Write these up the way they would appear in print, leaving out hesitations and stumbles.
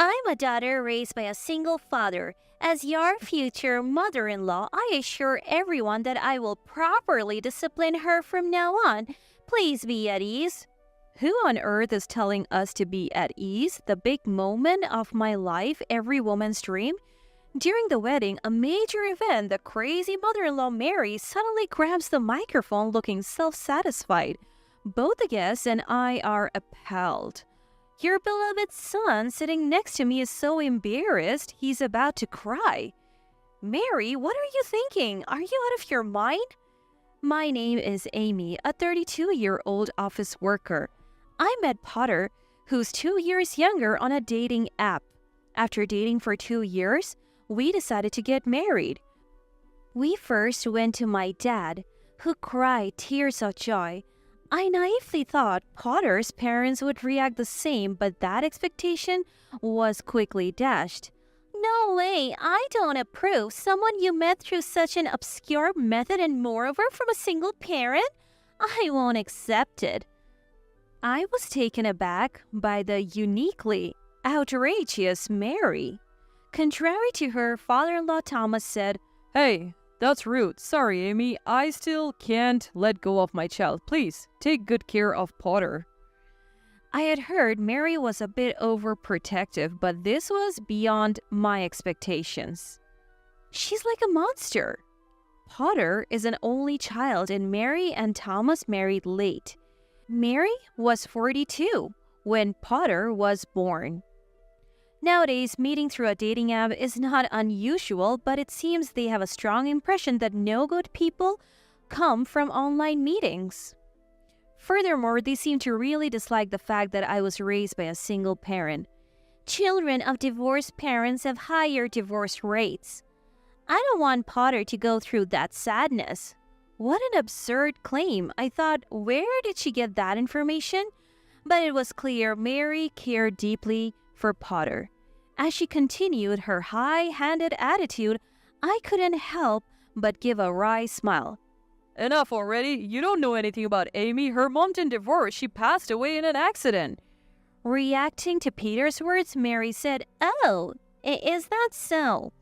I'm a daughter raised by a single father. As your future mother in law, I assure everyone that I will properly discipline her from now on. Please be at ease. Who on earth is telling us to be at ease? The big moment of my life, every woman's dream? During the wedding, a major event, the crazy mother in law Mary suddenly grabs the microphone looking self satisfied. Both the guests and I are appalled. Your beloved son sitting next to me is so embarrassed he's about to cry. Mary, what are you thinking? Are you out of your mind? My name is Amy, a 32-year-old office worker. I met Potter, who's 2 years younger, on a dating app. After dating for 2 years, we decided to get married. We first went to my dad, who cried tears of joy. I naively thought Potter's parents would react the same, but that expectation was quickly dashed. No way, I don't approve. Someone you met through such an obscure method and moreover from a single parent? I won't accept it. I was taken aback by the uniquely outrageous Mary. Contrary to her father-in-law, Thomas said, "Hey, that's rude. Sorry, Amy. I still can't let go of my child. Please, take good care of Potter." I had heard Mary was a bit overprotective, but this was beyond my expectations. She's like a monster. Potter is an only child, and Mary and Thomas married late. Mary was 42 when Potter was born. Nowadays, meeting through a dating app is not unusual, but it seems they have a strong impression that no good people come from online meetings. Furthermore, they seem to really dislike the fact that I was raised by a single parent. Children of divorced parents have higher divorce rates. I don't want Potter to go through that sadness. What an absurd claim. I thought, where did she get that information? But it was clear Mary cared deeply for Potter. As she continued her high-handed attitude, I couldn't help but give a wry smile. Enough already. You don't know anything about Amy. Her mom didn't divorce. She passed away in an accident. Reacting to Peter's words, Mary said, "Oh, is that so?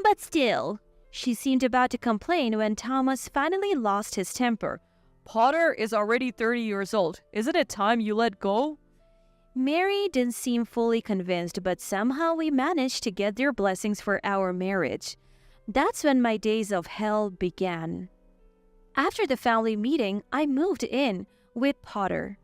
But still." She seemed about to complain when Thomas finally lost his temper. Potter is already 30 years old. Isn't it time you let go? Mary didn't seem fully convinced, but somehow we managed to get their blessings for our marriage. That's when my days of hell began. After the family meeting, I moved in with Potter.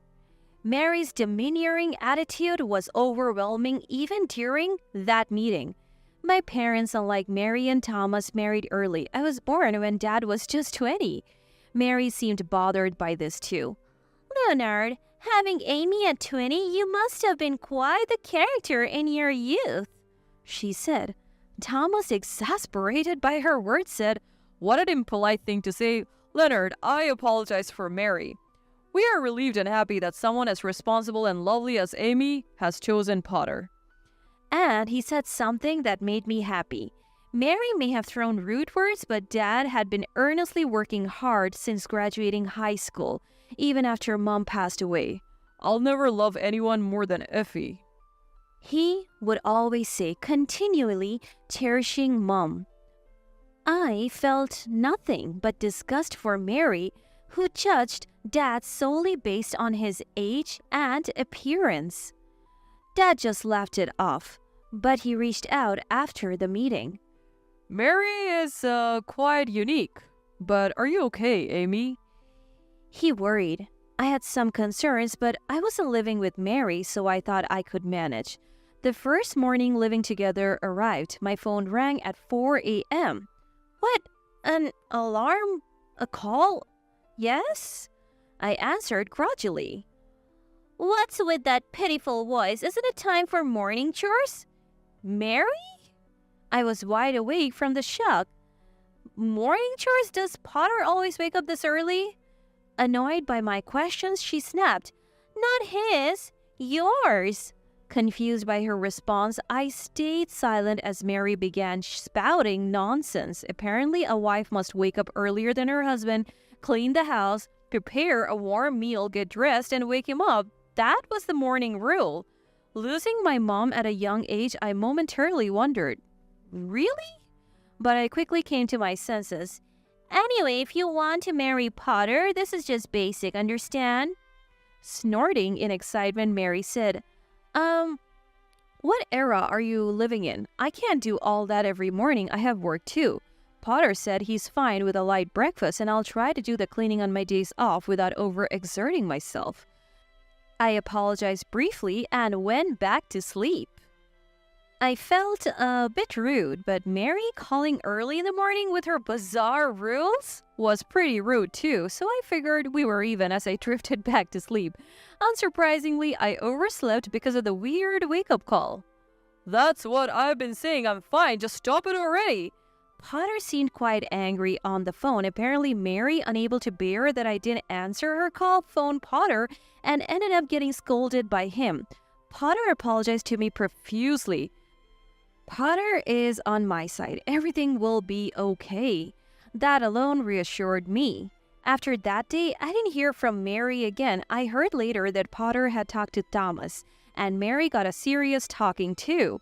Mary's demeaning attitude was overwhelming even during that meeting. My parents, unlike Mary and Thomas, married early. I was born when Dad was just 20. Mary seemed bothered by this too. "Leonard, having Amy at 20, you must have been quite the character in your youth," she said. Thomas, exasperated by her words, said, "What an impolite thing to say. Leonard, I apologize for Mary. We are relieved and happy that someone as responsible and lovely as Amy has chosen Potter." And he said something that made me happy. Mary may have thrown rude words, but Dad had been earnestly working hard since graduating high school, even after Mom passed away. "I'll never love anyone more than Effie," he would always say, continually cherishing Mom. I felt nothing but disgust for Mary, who judged Dad solely based on his age and appearance. Dad just laughed it off, but he reached out after the meeting. "Mary is quite unique. But are you okay, Amy?" He worried. I had some concerns, but I wasn't living with Mary, so I thought I could manage. The first morning living together arrived. My phone rang at 4 a.m. What? An alarm? A call? Yes? I answered grudgingly. "What's with that pitiful voice? Isn't it time for morning chores?" "Mary?" I was wide awake from the shock. "Morning chores? Does Potter always wake up this early?" Annoyed by my questions, she snapped, "Not his, yours." Confused by her response, I stayed silent as Mary began spouting nonsense. Apparently, a wife must wake up earlier than her husband, clean the house, prepare a warm meal, get dressed, and wake him up. That was the morning rule. Losing my mom at a young age, I momentarily wondered, really? But I quickly came to my senses. Anyway, if you want to marry Potter, this is just basic, understand? Snorting in excitement, Mary said, what era are you living in? I can't do all that every morning. I have work too. Potter said he's fine with a light breakfast and I'll try to do the cleaning on my days off without overexerting myself. I apologized briefly and went back to sleep. I felt a bit rude, but Mary calling early in the morning with her bizarre rules was pretty rude too, so I figured we were even as I drifted back to sleep. Unsurprisingly, I overslept because of the weird wake-up call. That's what I've been saying, I'm fine, just stop it already. Potter seemed quite angry on the phone. Apparently, Mary, unable to bear that I didn't answer her call, phoned Potter and ended up getting scolded by him. Potter apologized to me profusely. Potter is on my side. Everything will be okay. That alone reassured me. After that day, I didn't hear from Mary again. I heard later that Potter had talked to Thomas, and Mary got a serious talking too.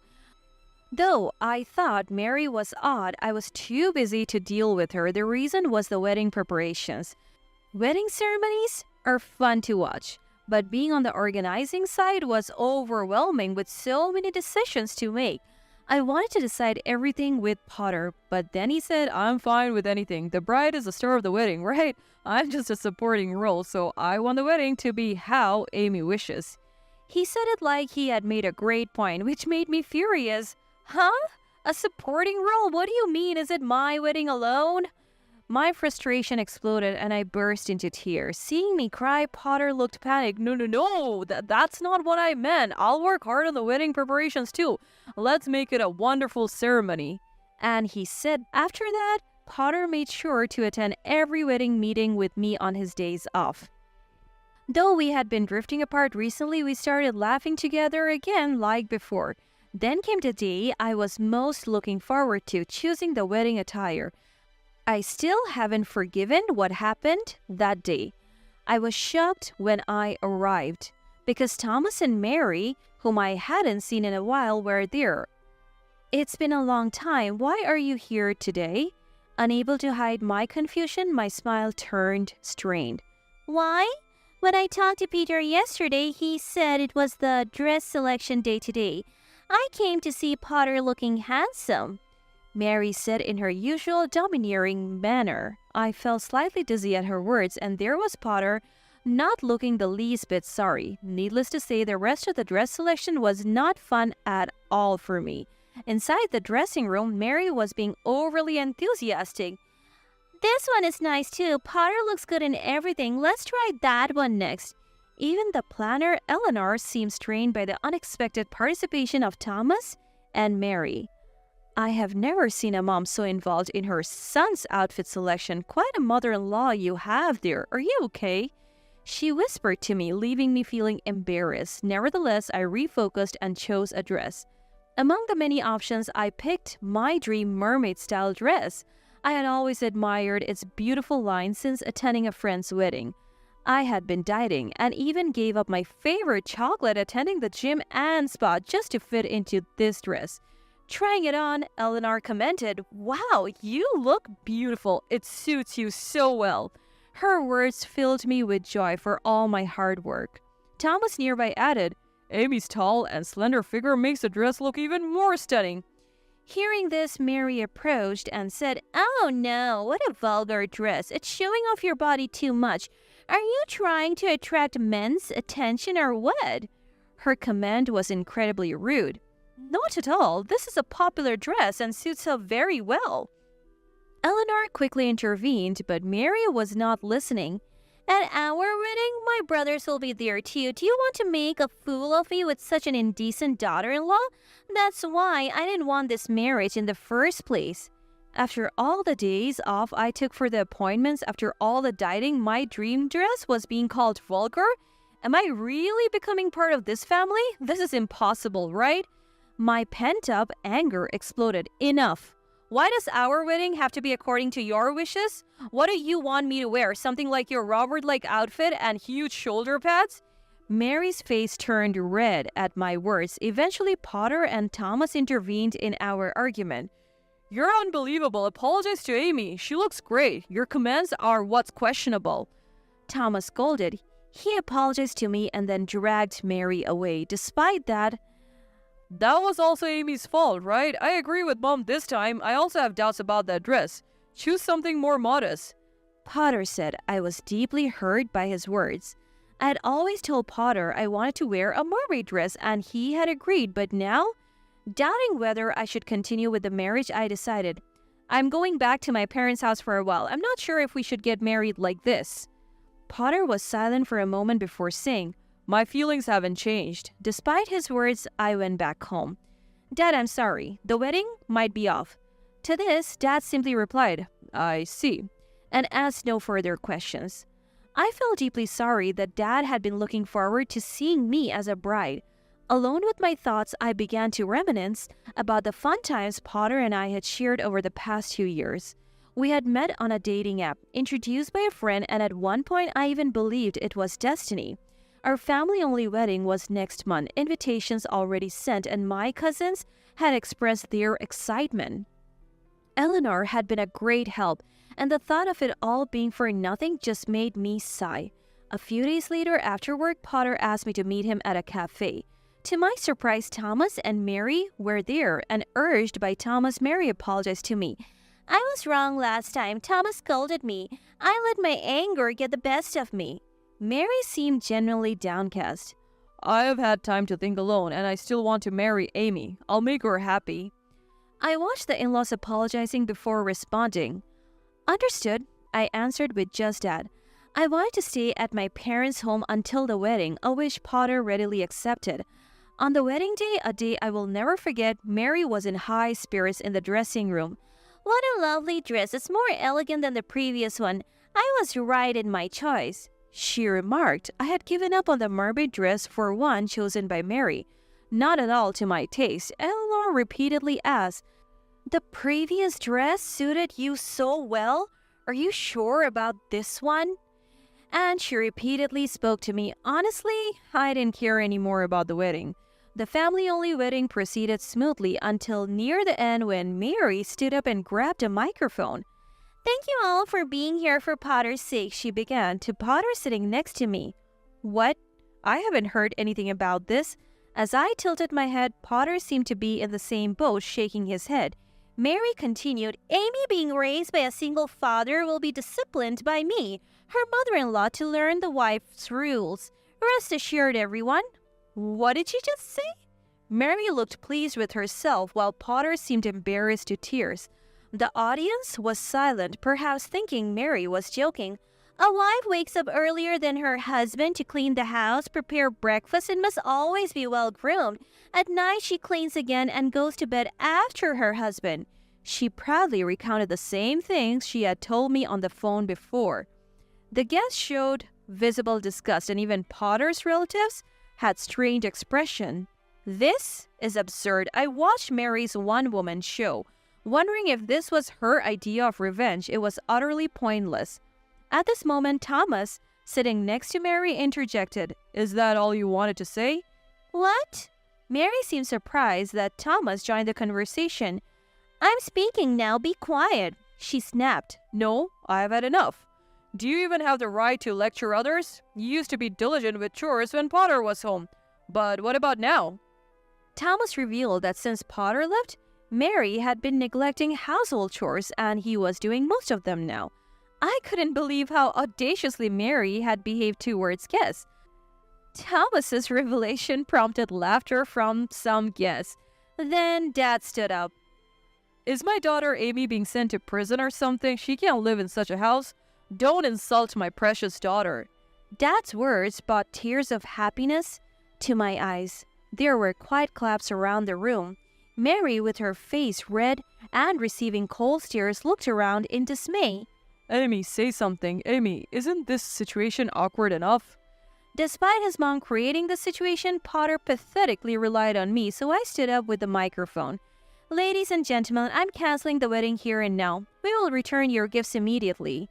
Though I thought Mary was odd, I was too busy to deal with her. The reason was the wedding preparations. Wedding ceremonies are fun to watch, but being on the organizing side was overwhelming with so many decisions to make. I wanted to decide everything with Potter, but then he said, I'm fine with anything. The bride is the star of the wedding, right? I'm just a supporting role, so I want the wedding to be how Amy wishes. He said it like he had made a great point, which made me furious. Huh? A supporting role? What do you mean? Is it my wedding alone? My frustration exploded and I burst into tears. Seeing me cry, Potter looked panicked. No, that's not what I meant. I'll work hard on the wedding preparations too. Let's make it a wonderful ceremony. And he said after that, Potter made sure to attend every wedding meeting with me on his days off. Though we had been drifting apart recently, we started laughing together again like before. Then came the day I was most looking forward to, choosing the wedding attire. I still haven't forgiven what happened that day. I was shocked when I arrived because Thomas and Mary, whom I hadn't seen in a while, were there. It's been a long time. Why are you here today? Unable to hide my confusion, my smile turned strained. Why? When I talked to Peter yesterday, he said it was the dress selection day today. I came to see Potter looking handsome, Mary said in her usual domineering manner. I felt slightly dizzy at her words, and there was Potter, not looking the least bit sorry. Needless to say, the rest of the dress selection was not fun at all for me. Inside the dressing room, Mary was being overly enthusiastic. This one is nice too. Potter looks good in everything. Let's try that one next. Even the planner, Eleanor, seemed strained by the unexpected participation of Thomas and Mary. I have never seen a mom so involved in her son's outfit selection. Quite a mother-in-law you have there. Are you okay? She whispered to me, leaving me feeling embarrassed. Nevertheless, I refocused and chose a dress. Among the many options, I picked my dream mermaid-style dress. I had always admired its beautiful line since attending a friend's wedding. I had been dieting and even gave up my favorite chocolate attending the gym and spa just to fit into this dress. Trying it on, Eleanor commented, "Wow, you look beautiful. It suits you so well." Her words filled me with joy for all my hard work. Thomas nearby added, "Amy's tall and slender figure makes the dress look even more stunning." Hearing this, Mary approached and said, "Oh no, what a vulgar dress. It's showing off your body too much. Are you trying to attract men's attention or what?" Her command was incredibly rude. "Not at all. This is a popular dress and suits her very well." Eleanor quickly intervened, but Mary was not listening. "At our wedding, my brothers will be there too. Do you want to make a fool of me with such an indecent daughter-in-law? That's why I didn't want this marriage in the first place." After all the days off I took for the appointments, after all the dieting, my dream dress was being called vulgar? Am I really becoming part of this family? This is impossible, right? My pent-up anger exploded. Enough. Why does our wedding have to be according to your wishes? What do you want me to wear? Something like your Robert-like outfit and huge shoulder pads? Mary's face turned red at my words. Eventually, Potter and Thomas intervened in our argument. You're unbelievable. Apologize to Amy. She looks great. Your comments are what's questionable. Thomas scolded. He apologized to me and then dragged Mary away. Despite that was also Amy's fault, right? I agree with Mom this time. I also have doubts about that dress. Choose something more modest. Potter said. I was deeply hurt by his words. I had always told Potter I wanted to wear a mermaid dress and he had agreed, but now, doubting whether I should continue with the marriage, I decided, I'm going back to my parents' house for a while. I'm not sure if we should get married like this. Potter was silent for a moment before saying, my feelings haven't changed. Despite his words, I went back home. Dad, I'm sorry. The wedding might be off. To this, Dad simply replied, I see, and asked no further questions. I felt deeply sorry that Dad had been looking forward to seeing me as a bride. Alone with my thoughts, I began to reminisce about the fun times Potter and I had shared over the past 2 years. We had met on a dating app, introduced by a friend, and at one point I even believed it was destiny. Our family-only wedding was next month, invitations already sent, and my cousins had expressed their excitement. Eleanor had been a great help, and the thought of it all being for nothing just made me sigh. A few days later, after work, Potter asked me to meet him at a cafe. To my surprise, Thomas and Mary were there, and urged by Thomas, Mary apologized to me. I was wrong last time. Thomas scolded me. I let my anger get the best of me. Mary seemed genuinely downcast. I have had time to think alone, and I still want to marry Amy. I'll make her happy. I watched the in-laws apologizing before responding. Understood, I answered with just that. I wanted to stay at my parents' home until the wedding, a wish Potter readily accepted. On the wedding day, a day I will never forget, Mary was in high spirits in the dressing room. What a lovely dress. It's more elegant than the previous one. I was right in my choice, she remarked. I had given up on the mermaid dress for one chosen by Mary. Not at all to my taste. Eleanor repeatedly asked, the previous dress suited you so well? Are you sure about this one? And she repeatedly spoke to me. Honestly, I didn't care anymore about the wedding. The family-only wedding proceeded smoothly until near the end when Mary stood up and grabbed a microphone. Thank you all for being here for Potter's sake, she began, to Potter sitting next to me. What? I haven't heard anything about this. As I tilted my head, Potter seemed to be in the same boat, shaking his head. Mary continued, Amy being raised by a single father will be disciplined by me, her mother-in-law, to learn the wife's rules. Rest assured, everyone. What did she just say? Mary looked pleased with herself while Potter seemed embarrassed to tears. The audience was silent, perhaps thinking Mary was joking. A wife wakes up earlier than her husband to clean the house, prepare breakfast, and must always be well-groomed. At night, she cleans again and goes to bed after her husband. She proudly recounted the same things she had told me on the phone before. The guests showed visible disgust, and even Potter's relatives had strange expression. This is absurd. I watched Mary's one-woman show, wondering if this was her idea of revenge. It was utterly pointless. At this moment, Thomas, sitting next to Mary, interjected, Is that all you wanted to say? What? Mary seemed surprised that Thomas joined the conversation. I'm speaking now, be quiet, she snapped. No, I've had enough. Do you even have the right to lecture others? You used to be diligent with chores when Potter was home. But what about now? Thomas revealed that since Potter left, Mary had been neglecting household chores and he was doing most of them now. I couldn't believe how audaciously Mary had behaved towards guests. Thomas's revelation prompted laughter from some guests. Then Dad stood up. Is my daughter Amy being sent to prison or something? She can't live in such a house. Don't insult my precious daughter. Dad's words brought tears of happiness to my eyes. There were quiet claps around the room. Mary, with her face red and receiving cold stares, looked around in dismay. Amy, say something. Amy, isn't this situation awkward enough? Despite his mom creating the situation, Potter pathetically relied on me, so I stood up with the microphone. Ladies and gentlemen, I'm canceling the wedding here and now. We will return your gifts immediately.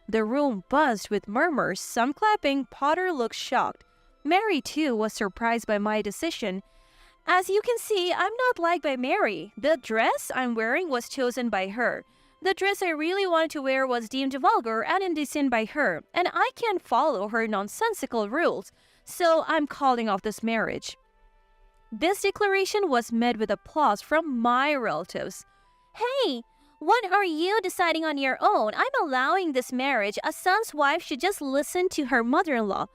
The room buzzed with murmurs, some clapping. Potter looked shocked. Mary, too, was surprised by my decision. As you can see, I'm not liked by Mary. The dress I'm wearing was chosen by her. The dress I really wanted to wear was deemed vulgar and indecent by her, and I can't follow her nonsensical rules, so I'm calling off this marriage. This declaration was met with applause from my relatives. Hey, what are you deciding on your own? I'm allowing this marriage. A son's wife should just listen to her mother-in-law.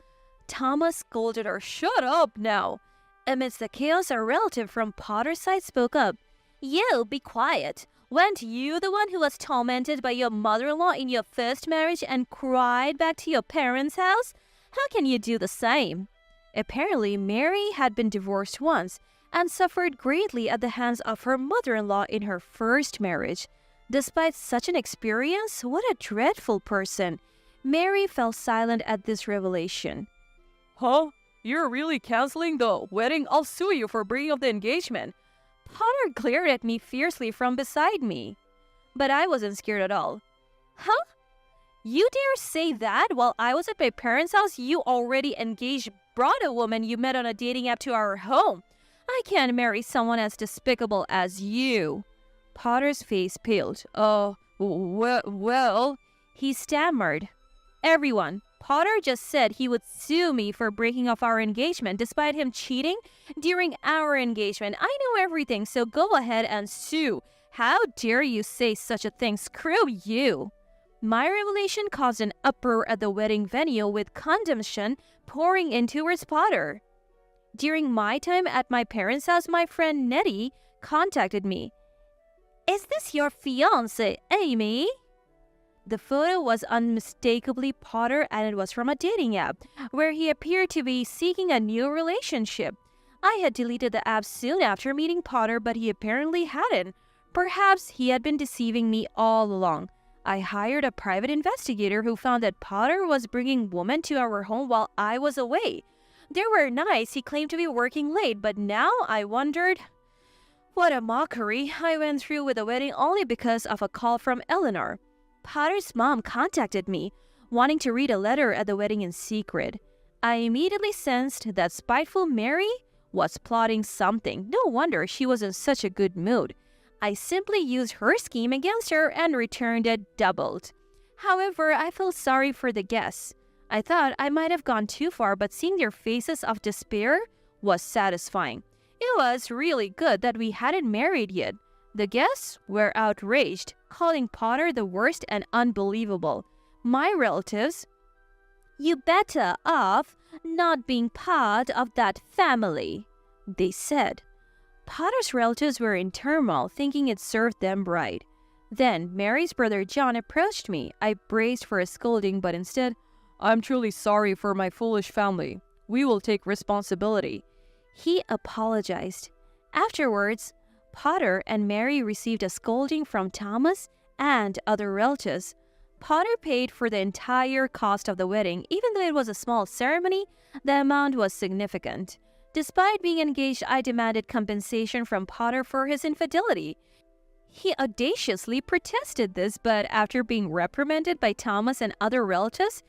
Thomas scolded her. Shut up now. Amidst the chaos, a relative from Potter's side spoke up. You, be quiet. Weren't you the one who was tormented by your mother-in-law in your first marriage and cried back to your parents' house? How can you do the same? Apparently, Mary had been divorced once and suffered greatly at the hands of her mother-in-law in her first marriage. Despite such an experience, what a dreadful person. Mary fell silent at this revelation. Huh? You're really canceling the wedding? I'll sue you for breaking up the engagement. Potter glared at me fiercely from beside me. But I wasn't scared at all. Huh? You dare say that while I was at my parents' house, you already engaged, brought a woman you met on a dating app to our home. I can't marry someone as despicable as you. Potter's face paled. Well, he stammered. Everyone, Potter just said he would sue me for breaking off our engagement despite him cheating during our engagement. I know everything, so go ahead and sue. How dare you say such a thing? Screw you. My revelation caused an uproar at the wedding venue with condemnation pouring in towards Potter. During my time at my parents' house, my friend Nettie contacted me. Is this your fiancé, Amy? The photo was unmistakably Potter, and it was from a dating app, where he appeared to be seeking a new relationship. I had deleted the app soon after meeting Potter, but he apparently hadn't. Perhaps he had been deceiving me all along. I hired a private investigator who found that Potter was bringing women to our home while I was away. They were nice. He claimed to be working late, but now I wondered... What a mockery. I went through with the wedding only because of a call from Eleanor. Potter's mom contacted me, wanting to read a letter at the wedding in secret. I immediately sensed that spiteful Mary was plotting something. No wonder she was in such a good mood. I simply used her scheme against her and returned it doubled. However, I felt sorry for the guests. I thought I might have gone too far, but seeing their faces of despair was satisfying. It was really good that we hadn't married yet. The guests were outraged, calling Potter the worst and unbelievable. My relatives, you better off not being part of that family, they said. Potter's relatives were in turmoil, thinking it served them right. Then Mary's brother John approached me. I braced for a scolding, but instead, I'm truly sorry for my foolish family. We will take responsibility. He apologized. Afterwards, Potter and Mary received a scolding from Thomas and other relatives. Potter paid for the entire cost of the wedding. Even though it was a small ceremony, the amount was significant. Despite being engaged, I demanded compensation from Potter for his infidelity. He audaciously protested this, but after being reprimanded by Thomas and other relatives,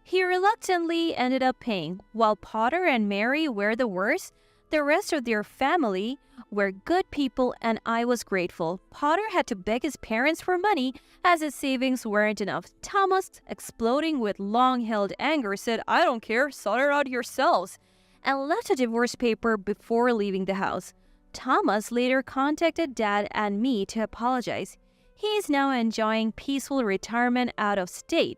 he reluctantly ended up paying. While Potter and Mary were the worst, the rest of their family were good people, and I was grateful. Potter had to beg his parents for money as his savings weren't enough. Thomas, exploding with long-held anger, said, I don't care, sort it out yourselves, and left a divorce paper before leaving the house. Thomas later contacted Dad and me to apologize. He is now enjoying peaceful retirement out of state.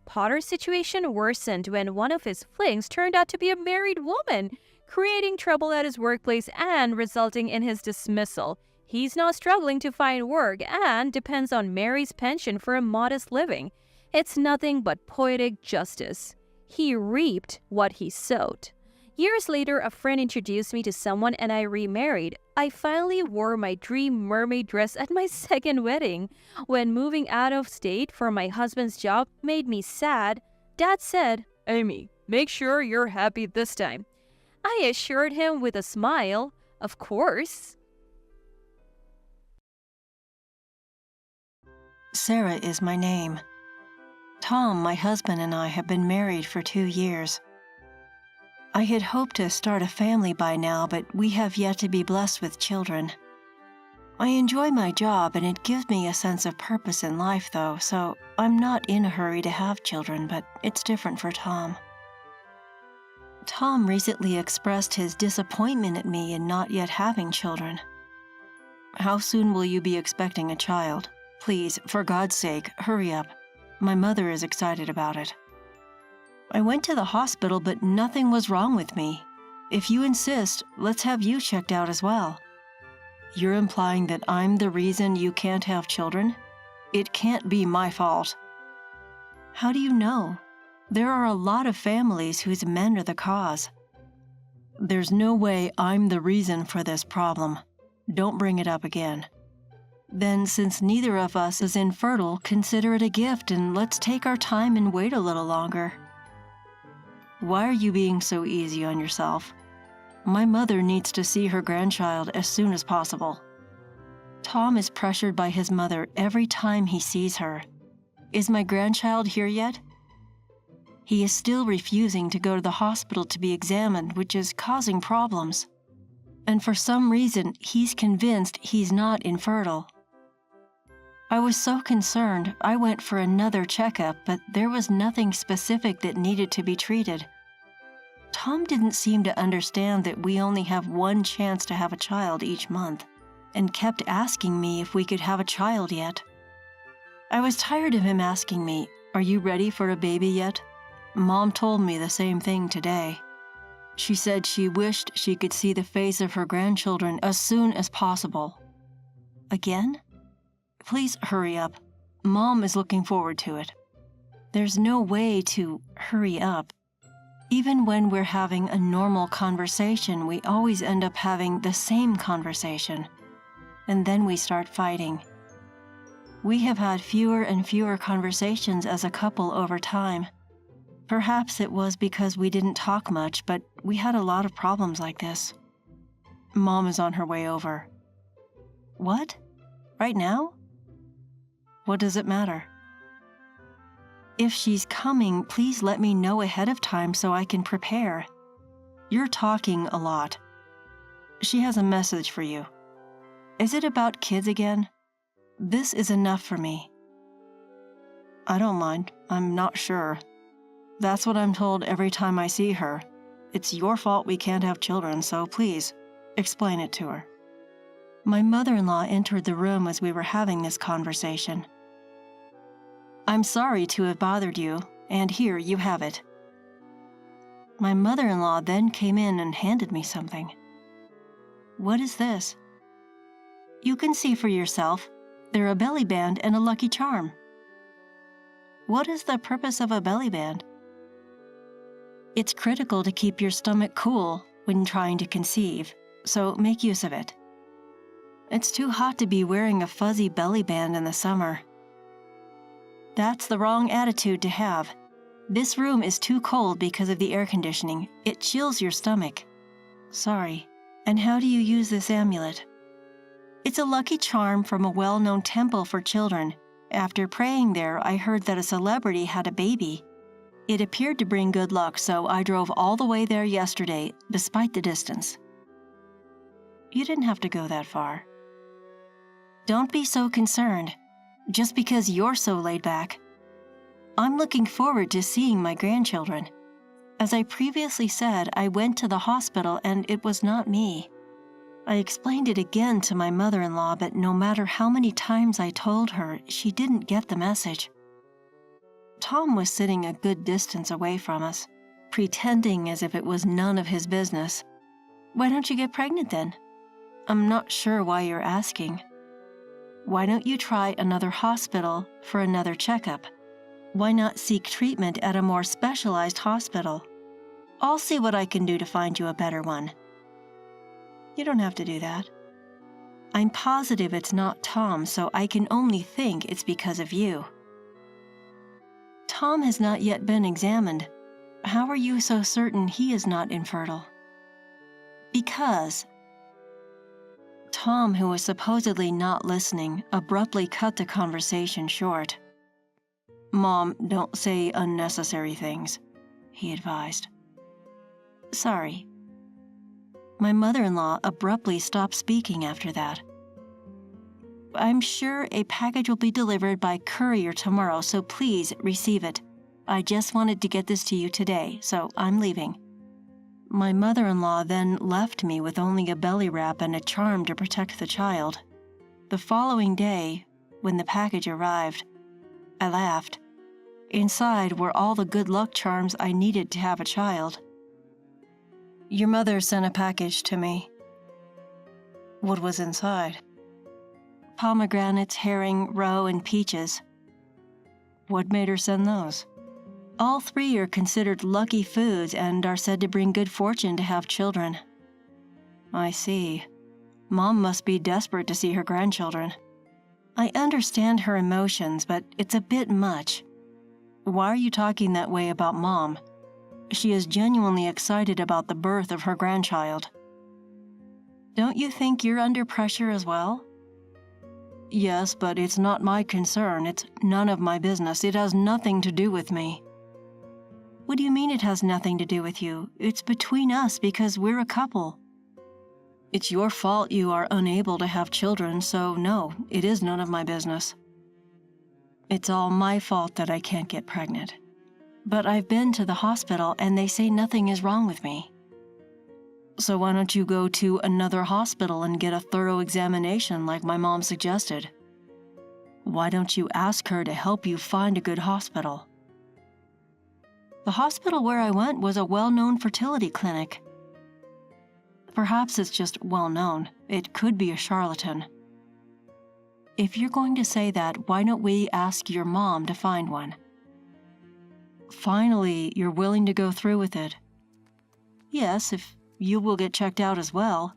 Potter's situation worsened when one of his flings turned out to be a married woman, creating trouble at his workplace and resulting in his dismissal. He's now struggling to find work and depends on Mary's pension for a modest living. It's nothing but poetic justice. He reaped what he sowed. Years later, a friend introduced me to someone and I remarried. I finally wore my dream mermaid dress at my second wedding. When moving out of state for my husband's job made me sad, Dad said, Amy, make sure you're happy this time. I assured him with a smile, of course. Sarah is my name. Tom, my husband, and I have been married for 2 years. I had hoped to start a family by now, but we have yet to be blessed with children. I enjoy my job and it gives me a sense of purpose in life, though, so I'm not in a hurry to have children, but it's different for Tom. Tom recently expressed his disappointment at me in not yet having children. How soon will you be expecting a child? Please, for God's sake, hurry up. My mother is excited about it. I went to the hospital, but nothing was wrong with me. If you insist, let's have you checked out as well. You're implying that I'm the reason you can't have children? It can't be my fault. How do you know? There are a lot of families whose men are the cause. There's no way I'm the reason for this problem. Don't bring it up again. Then, since neither of us is infertile, consider it a gift and let's take our time and wait a little longer. Why are you being so easy on yourself? My mother needs to see her grandchild as soon as possible. Tom is pressured by his mother every time he sees her. Is my grandchild here yet? He is still refusing to go to the hospital to be examined, which is causing problems. And for some reason, he's convinced he's not infertile. I was so concerned, I went for another checkup, but there was nothing specific that needed to be treated. Tom didn't seem to understand that we only have one chance to have a child each month, and kept asking me if we could have a child yet. I was tired of him asking me, "Are you ready for a baby yet?" Mom told me the same thing today. She said she wished she could see the face of her grandchildren as soon as possible. Again? Please hurry up. Mom is looking forward to it. There's no way to hurry up. Even when we're having a normal conversation, we always end up having the same conversation. And then we start fighting. We have had fewer and fewer conversations as a couple over time. Perhaps it was because we didn't talk much, but we had a lot of problems like this. Mom is on her way over. What? Right now? What does it matter? If she's coming, please let me know ahead of time so I can prepare. You're talking a lot. She has a message for you. Is it about kids again? This is enough for me. I don't mind. I'm not sure. That's what I'm told every time I see her. It's your fault we can't have children, so please, explain it to her. My mother-in-law entered the room as we were having this conversation. I'm sorry to have bothered you, and here you have it. My mother-in-law then came in and handed me something. What is this? You can see for yourself. They're a belly band and a lucky charm. What is the purpose of a belly band? It's critical to keep your stomach cool when trying to conceive, so make use of it. It's too hot to be wearing a fuzzy belly band in the summer. That's the wrong attitude to have. This room is too cold because of the air conditioning. It chills your stomach. Sorry. And how do you use this amulet? It's a lucky charm from a well-known temple for children. After praying there, I heard that a celebrity had a baby. It appeared to bring good luck, so I drove all the way there yesterday, despite the distance. You didn't have to go that far. Don't be so concerned. Just because you're so laid back. I'm looking forward to seeing my grandchildren. As I previously said, I went to the hospital and it was not me. I explained it again to my mother-in-law, but no matter how many times I told her, she didn't get the message. Tom was sitting a good distance away from us, pretending as if it was none of his business. Why don't you get pregnant then? I'm not sure why you're asking. Why don't you try another hospital for another checkup? Why not seek treatment at a more specialized hospital? I'll see what I can do to find you a better one. You don't have to do that. I'm positive it's not Tom, so I can only think it's because of you. Tom has not yet been examined. How are you so certain he is not infertile? Because Tom, who was supposedly not listening, abruptly cut the conversation short. Mom, don't say unnecessary things, he advised. Sorry. My mother-in-law abruptly stopped speaking after that. I'm sure a package will be delivered by courier tomorrow, so please receive it. I just wanted to get this to you today, so I'm leaving. My mother-in-law then left me with only a belly wrap and a charm to protect the child. The following day, when the package arrived, I laughed. Inside were all the good luck charms I needed to have a child. Your mother sent a package to me. What was inside? Pomegranates, herring, roe, and peaches. What made her send those? All three are considered lucky foods and are said to bring good fortune to have children. I see. Mom must be desperate to see her grandchildren. I understand her emotions, but it's a bit much. Why are you talking that way about Mom? She is genuinely excited about the birth of her grandchild. Don't you think you're under pressure as well? Yes, but it's not my concern. It's none of my business. It has nothing to do with me. What do you mean it has nothing to do with you? It's between us because we're a couple. It's your fault you are unable to have children, so no, it is none of my business. It's all my fault that I can't get pregnant. But I've been to the hospital and they say nothing is wrong with me. So why don't you go to another hospital and get a thorough examination like my mom suggested? Why don't you ask her to help you find a good hospital? The hospital where I went was a well-known fertility clinic. Perhaps it's just well-known. It could be a charlatan. If you're going to say that, why don't we ask your mom to find one? Finally, you're willing to go through with it. Yes, if you will get checked out as well.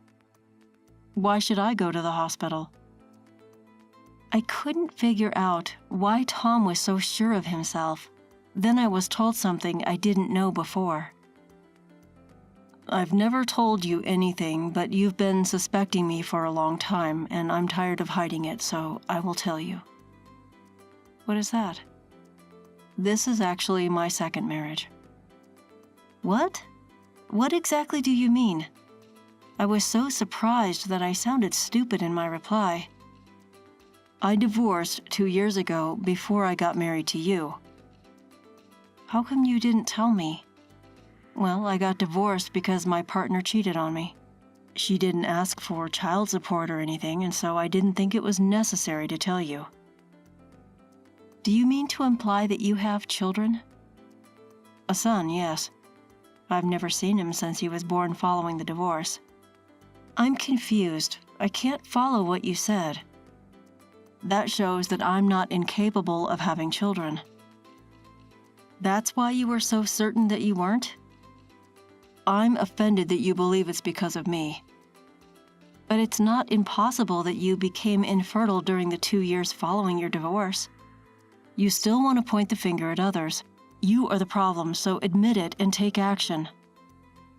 Why should I go to the hospital? I couldn't figure out why Tom was so sure of himself. Then I was told something I didn't know before. I've never told you anything, but you've been suspecting me for a long time, and I'm tired of hiding it, so I will tell you. What is that? This is actually my second marriage. What? What exactly do you mean? I was so surprised that I sounded stupid in my reply. I divorced 2 years ago before I got married to you. How come you didn't tell me? Well, I got divorced because my partner cheated on me. She didn't ask for child support or anything, and so I didn't think it was necessary to tell you. Do you mean to imply that you have children? A son, yes. I've never seen him since he was born following the divorce. I'm confused. I can't follow what you said. That shows that I'm not incapable of having children. That's why you were so certain that you weren't? I'm offended that you believe it's because of me. But it's not impossible that you became infertile during the 2 years following your divorce. You still want to point the finger at others. You are the problem, so admit it and take action.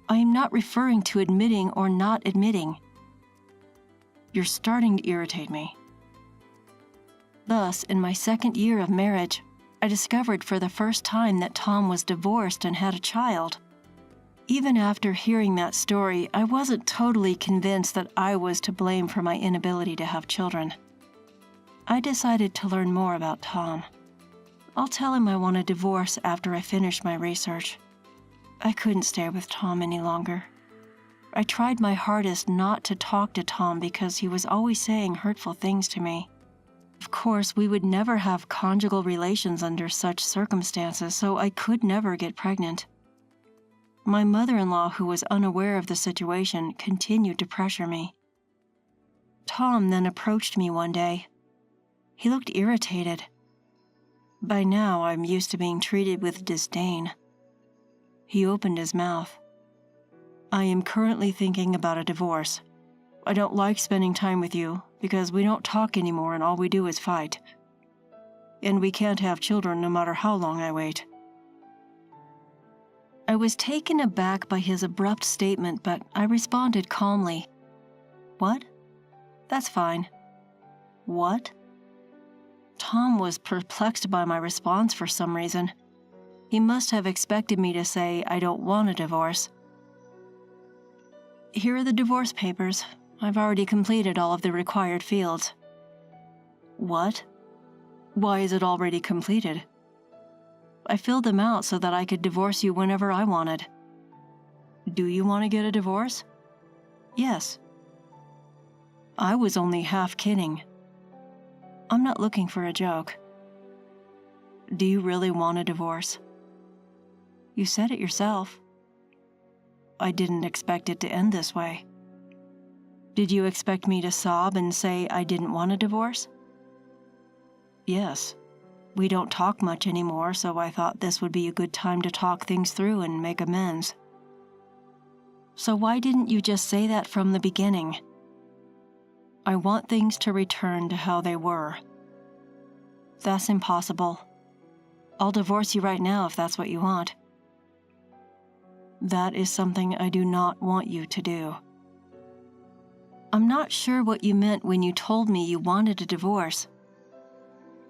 I am not referring to admitting or not admitting. You're starting to irritate me. Thus, in my second year of marriage, I discovered for the first time that Tom was divorced and had a child. Even after hearing that story, I wasn't totally convinced that I was to blame for my inability to have children. I decided to learn more about Tom. I'll tell him I want a divorce after I finish my research. I couldn't stay with Tom any longer. I tried my hardest not to talk to Tom because he was always saying hurtful things to me. Of course, we would never have conjugal relations under such circumstances, so I could never get pregnant. My mother-in-law, who was unaware of the situation, continued to pressure me. Tom then approached me one day. He looked irritated. By now, I'm used to being treated with disdain. He opened his mouth. I am currently thinking about a divorce. I don't like spending time with you because we don't talk anymore and all we do is fight. And we can't have children no matter how long I wait. I was taken aback by his abrupt statement, but I responded calmly. What? That's fine. What? Tom was perplexed by my response for some reason. He must have expected me to say I don't want a divorce. Here are the divorce papers. I've already completed all of the required fields. What? Why is it already completed? I filled them out so that I could divorce you whenever I wanted. Do you want to get a divorce? Yes. I was only half kidding. I'm not looking for a joke. Do you really want a divorce? You said it yourself. I didn't expect it to end this way. Did you expect me to sob and say I didn't want a divorce? Yes. We don't talk much anymore, so I thought this would be a good time to talk things through and make amends. So why didn't you just say that from the beginning? I want things to return to how they were. That's impossible. I'll divorce you right now if that's what you want. That is something I do not want you to do. I'm not sure what you meant when you told me you wanted a divorce.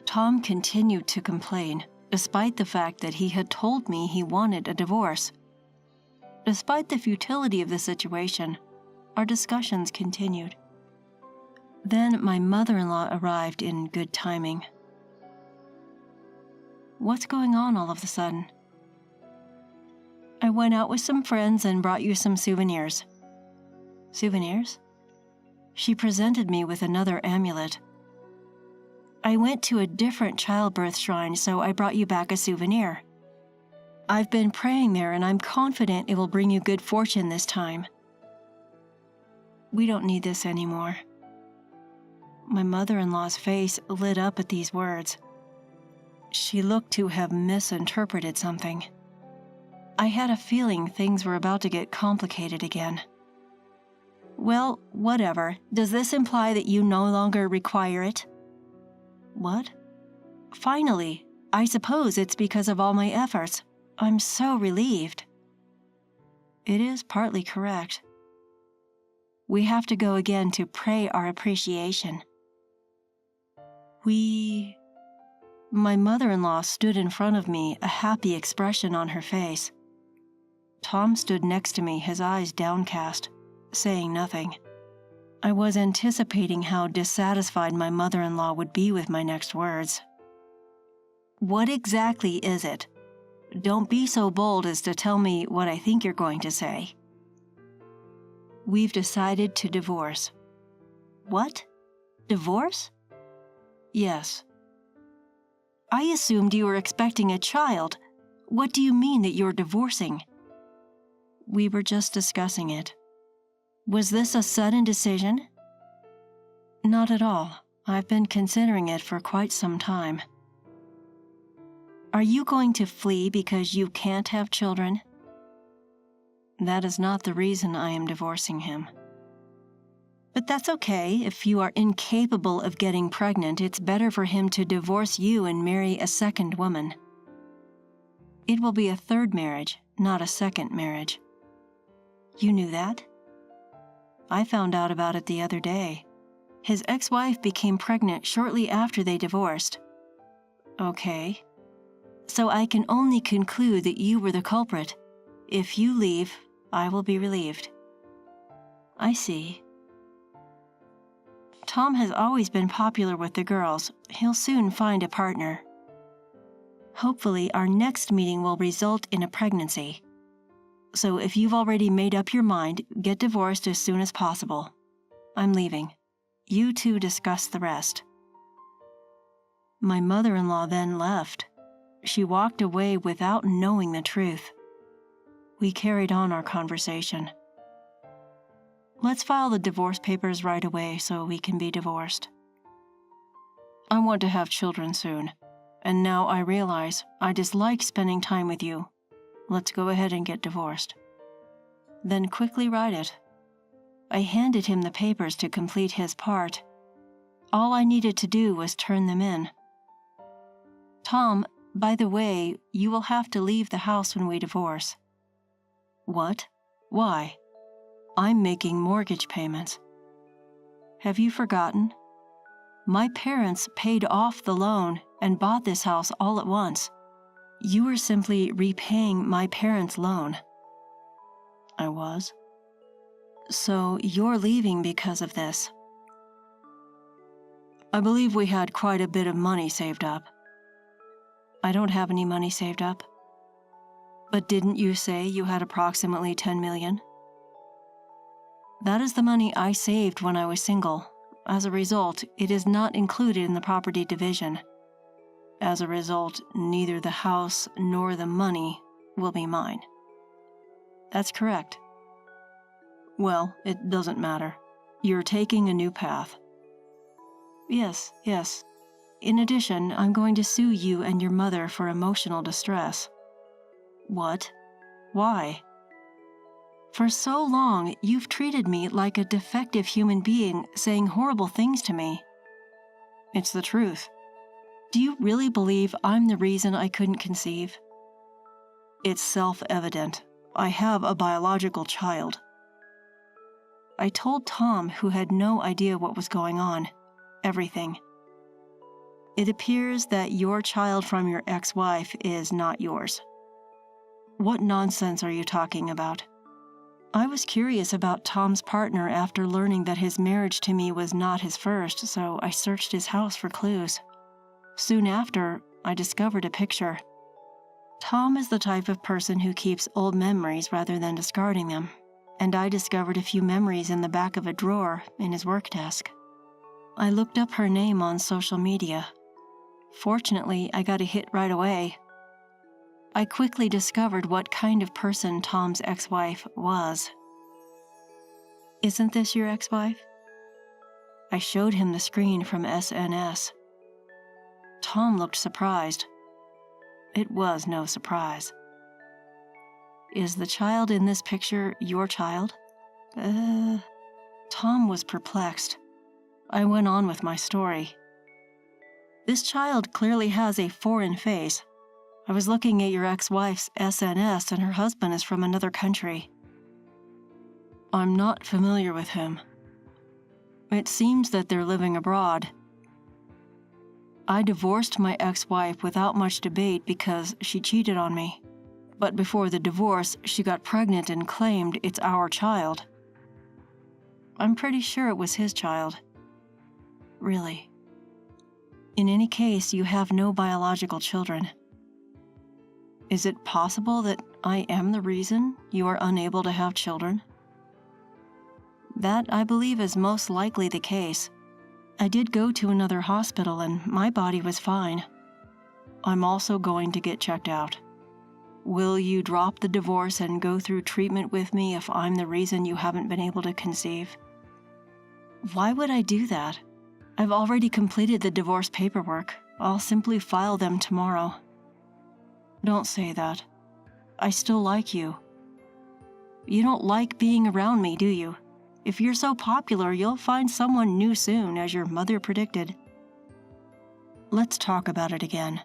Tom continued to complain, despite the fact that he had told me he wanted a divorce. Despite the futility of the situation, our discussions continued. Then my mother-in-law arrived in good timing. What's going on all of a sudden? I went out with some friends and brought you some souvenirs. Souvenirs? She presented me with another amulet. I went to a different childbirth shrine, so I brought you back a souvenir. I've been praying there, and I'm confident it will bring you good fortune this time. We don't need this anymore. My mother-in-law's face lit up at these words. She looked to have misinterpreted something. I had a feeling things were about to get complicated again. Well, whatever. Does this imply that you no longer require it? What? Finally, I suppose it's because of all my efforts. I'm so relieved. It is partly correct. We have to go again to pray our appreciation. My mother-in-law stood in front of me, a happy expression on her face. Tom stood next to me, his eyes downcast, saying nothing. I was anticipating how dissatisfied my mother-in-law would be with my next words. What exactly is it? Don't be so bold as to tell me what I think you're going to say. We've decided to divorce. What? Divorce? Yes. I assumed you were expecting a child. What do you mean that you're divorcing? We were just discussing it. Was this a sudden decision? Not at all. I've been considering it for quite some time. Are you going to flee because you can't have children? That is not the reason I am divorcing him. But that's okay. If you are incapable of getting pregnant, it's better for him to divorce you and marry a second woman. It will be a third marriage, not a second marriage. You knew that? I found out about it the other day. His ex-wife became pregnant shortly after they divorced. Okay. So I can only conclude that you were the culprit. If you leave, I will be relieved. I see. Tom has always been popular with the girls. He'll soon find a partner. Hopefully, our next meeting will result in a pregnancy. So if you've already made up your mind, get divorced as soon as possible. I'm leaving. You two discuss the rest. My mother-in-law then left. She walked away without knowing the truth. We carried on our conversation. Let's file the divorce papers right away so we can be divorced. I want to have children soon, and now I realize I dislike spending time with you. Let's go ahead and get divorced. Then quickly write it. I handed him the papers to complete his part. All I needed to do was turn them in. Tom, by the way, you will have to leave the house when we divorce. What? Why? I'm making mortgage payments. Have you forgotten? My parents paid off the loan and bought this house all at once. You are simply repaying my parents' loan. I was. So you're leaving because of this? I believe we had quite a bit of money saved up. I don't have any money saved up. But didn't you say you had approximately 10 million? That is the money I saved when I was single. As a result, it is not included in the property division. As a result, neither the house nor the money will be mine. That's correct. Well, it doesn't matter. You're taking a new path. Yes. In addition, I'm going to sue you and your mother for emotional distress. What? Why? For so long, you've treated me like a defective human being, saying horrible things to me. It's the truth. Do you really believe I'm the reason I couldn't conceive? It's self-evident. I have a biological child. I told Tom, who had no idea what was going on, everything. It appears that your child from your ex-wife is not yours. What nonsense are you talking about? I was curious about Tom's partner after learning that his marriage to me was not his first, so I searched his house for clues. Soon after, I discovered a picture. Tom is the type of person who keeps old memories rather than discarding them, and I discovered a few memories in the back of a drawer in his work desk. I looked up her name on social media. Fortunately, I got a hit right away. I quickly discovered what kind of person Tom's ex-wife was. Isn't this your ex-wife? I showed him the screen from SNS. Tom looked surprised. It was no surprise. Is the child in this picture your child? Tom was perplexed. I went on with my story. This child clearly has a foreign face. I was looking at your ex-wife's SNS and her husband is from another country. I'm not familiar with him. It seems that they're living abroad. I divorced my ex-wife without much debate because she cheated on me. But before the divorce, she got pregnant and claimed it's our child. I'm pretty sure it was his child. Really. In any case, you have no biological children. Is it possible that I am the reason you are unable to have children? That, I believe, is most likely the case. I did go to another hospital and my body was fine. I'm also going to get checked out. Will you drop the divorce and go through treatment with me if I'm the reason you haven't been able to conceive? Why would I do that? I've already completed the divorce paperwork. I'll simply file them tomorrow. Don't say that. I still like you. You don't like being around me, do you? If you're so popular, you'll find someone new soon, as your mother predicted. Let's talk about it again.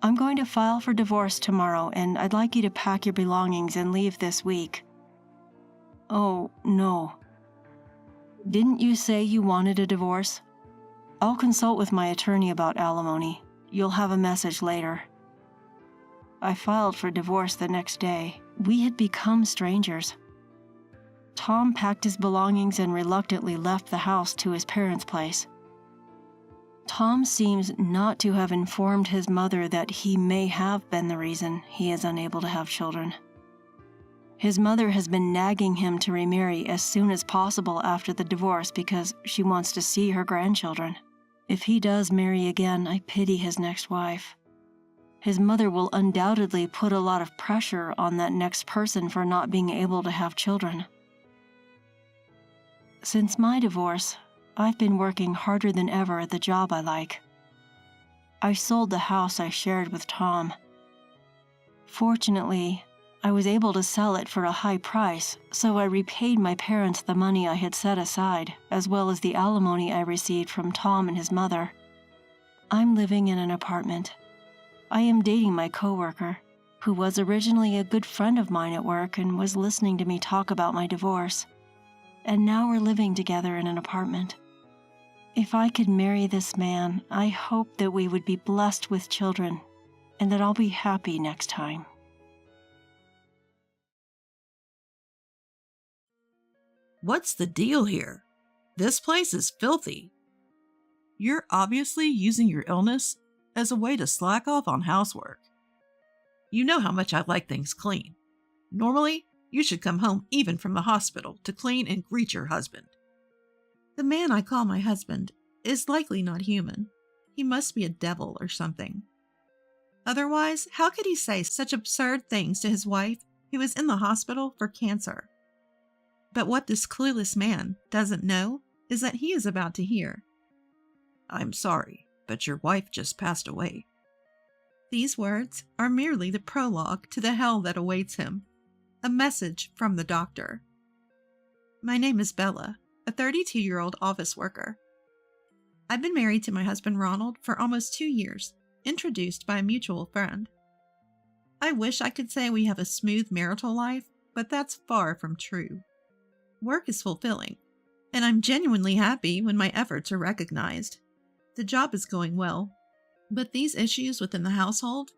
I'm going to file for divorce tomorrow, and I'd like you to pack your belongings and leave this week. Oh, no. Didn't you say you wanted a divorce? I'll consult with my attorney about alimony. You'll have a message later. I filed for divorce the next day. We had become strangers. Tom packed his belongings and reluctantly left the house to his parents' place. Tom seems not to have informed his mother that he may have been the reason he is unable to have children. His mother has been nagging him to remarry as soon as possible after the divorce because she wants to see her grandchildren. If he does marry again, I pity his next wife. His mother will undoubtedly put a lot of pressure on that next person for not being able to have children. Since my divorce, I've been working harder than ever at the job I like. I sold the house I shared with Tom. Fortunately, I was able to sell it for a high price, so I repaid my parents the money I had set aside, as well as the alimony I received from Tom and his mother. I'm living in an apartment. I am dating my coworker, who was originally a good friend of mine at work and was listening to me talk about my divorce. And now we're living together in an apartment. If I could marry this man, I hope that we would be blessed with children, and that I'll be happy next time. What's the deal here? This place is filthy. You're obviously using your illness as a way to slack off on housework. You know how much I like things clean. Normally, you should come home even from the hospital to clean and greet your husband. The man I call my husband is likely not human. He must be a devil or something. Otherwise, how could he say such absurd things to his wife who is in the hospital for cancer? But what this clueless man doesn't know is that he is about to hear. I'm sorry, but your wife just passed away. These words are merely the prologue to the hell that awaits him. A message from the doctor. My name is Bella, a 32-year-old office worker. I've been married to my husband Ronald for almost 2 years, introduced by a mutual friend. I wish I could say we have a smooth marital life, but that's far from true. Work is fulfilling, and I'm genuinely happy when my efforts are recognized. The job is going well, but these issues within the household?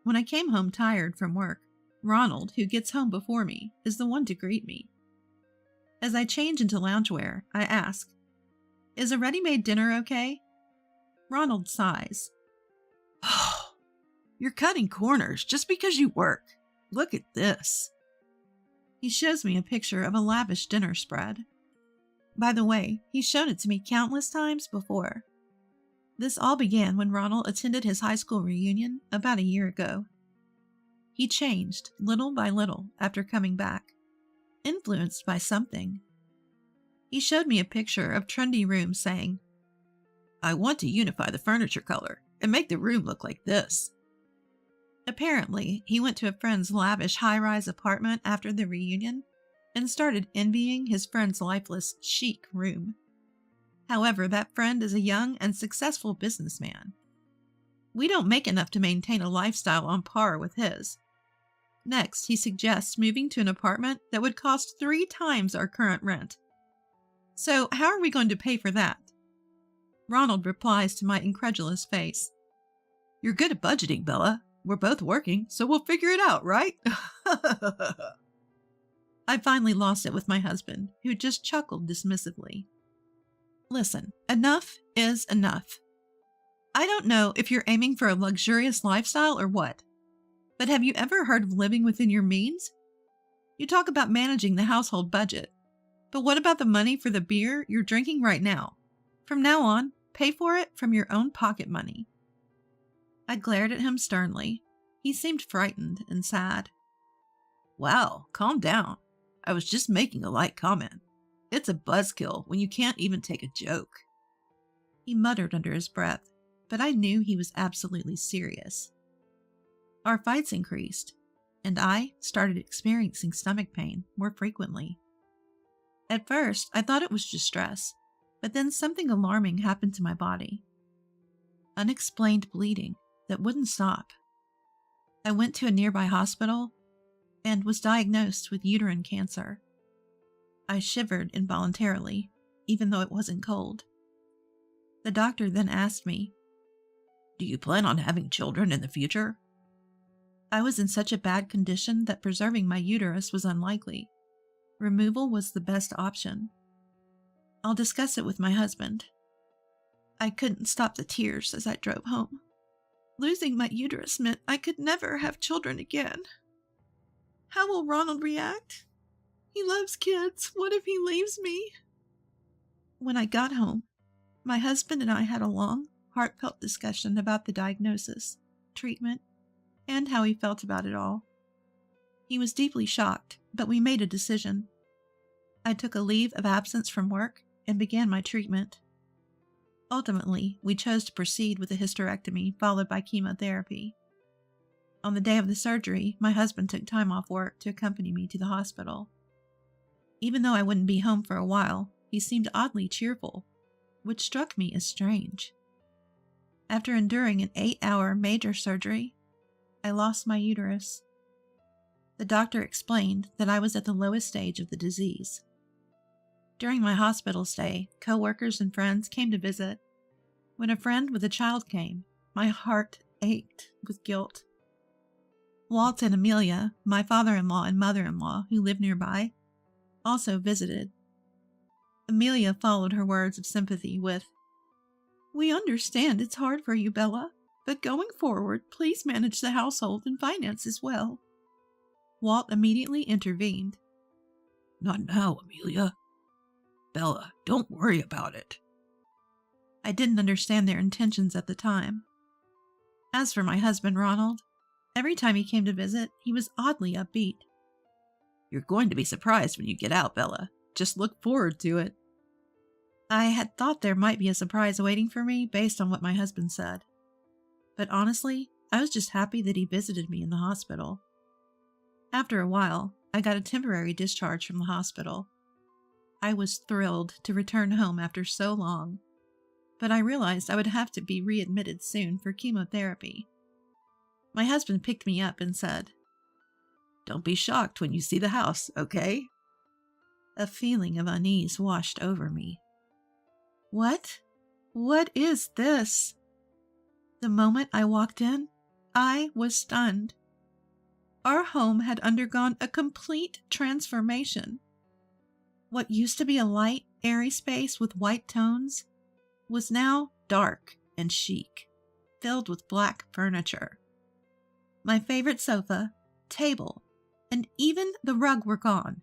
When I came home tired from work, Ronald, who gets home before me, is the one to greet me. As I change into loungewear, I ask, "Is a ready-made dinner okay?" Ronald sighs. Oh, you're cutting corners just because you work. Look at this. He shows me a picture of a lavish dinner spread. By the way, he's shown it to me countless times before. This all began when Ronald attended his high school reunion about a year ago. He changed little by little after coming back, influenced by something. He showed me a picture of trendy rooms saying, "I want to unify the furniture color and make the room look like this." Apparently, he went to a friend's lavish high-rise apartment after the reunion and started envying his friend's lifeless, chic room. However, that friend is a young and successful businessman. We don't make enough to maintain a lifestyle on par with his. Next, he suggests moving to an apartment that would cost 3 times our current rent. So, how are we going to pay for that? Ronald replies to my incredulous face, "You're good at budgeting, Bella. We're both working, so we'll figure it out, right?" I finally lost it with my husband, who just chuckled dismissively. Listen, enough is enough. I don't know if you're aiming for a luxurious lifestyle or what, but have you ever heard of living within your means? You talk about managing the household budget, but what about the money for the beer you're drinking right now? From now on, pay for it from your own pocket money. I glared at him sternly. He seemed frightened and sad. Wow, calm down. I was just making a light comment. It's a buzzkill when you can't even take a joke. He muttered under his breath, but I knew he was absolutely serious. Our fights increased, and I started experiencing stomach pain more frequently. At first, I thought it was just stress, but then something alarming happened to my body. Unexplained bleeding that wouldn't stop. I went to a nearby hospital and was diagnosed with uterine cancer. I shivered involuntarily, even though it wasn't cold. The doctor then asked me, "Do you plan on having children in the future?" I was in such a bad condition that preserving my uterus was unlikely. Removal was the best option. I'll discuss it with my husband. I couldn't stop the tears as I drove home. Losing my uterus meant I could never have children again. How will Ronald react? He loves kids. What if he leaves me? When I got home, my husband and I had a long, heartfelt discussion about the diagnosis, treatment, and how he felt about it all. He was deeply shocked, but we made a decision. I took a leave of absence from work and began my treatment. Ultimately, we chose to proceed with a hysterectomy followed by chemotherapy. On the day of the surgery, my husband took time off work to accompany me to the hospital. Even though I wouldn't be home for a while, he seemed oddly cheerful, which struck me as strange. After enduring an 8-hour major surgery, I lost my uterus. The doctor explained that I was at the lowest stage of the disease. During my hospital stay, co-workers and friends came to visit. When a friend with a child came, my heart ached with guilt. Walt and Amelia, my father-in-law and mother-in-law, who lived nearby, also visited. Amelia followed her words of sympathy with, "We understand it's hard for you, Bella, but going forward, please manage the household and finances well." Walt immediately intervened. "Not now, Amelia. Bella, don't worry about it." I didn't understand their intentions at the time. As for my husband, Ronald, every time he came to visit, he was oddly upbeat. "You're going to be surprised when you get out, Bella. Just look forward to it." I had thought there might be a surprise awaiting for me based on what my husband said. But honestly, I was just happy that he visited me in the hospital. After a while, I got a temporary discharge from the hospital. I was thrilled to return home after so long, but I realized I would have to be readmitted soon for chemotherapy. My husband picked me up and said, "Don't be shocked when you see the house, okay?" A feeling of unease washed over me. What? What is this? The moment I walked in, I was stunned. Our home had undergone a complete transformation. What used to be a light, airy space with white tones was now dark and chic, filled with black furniture. My favorite sofa, table, and even the rug were gone.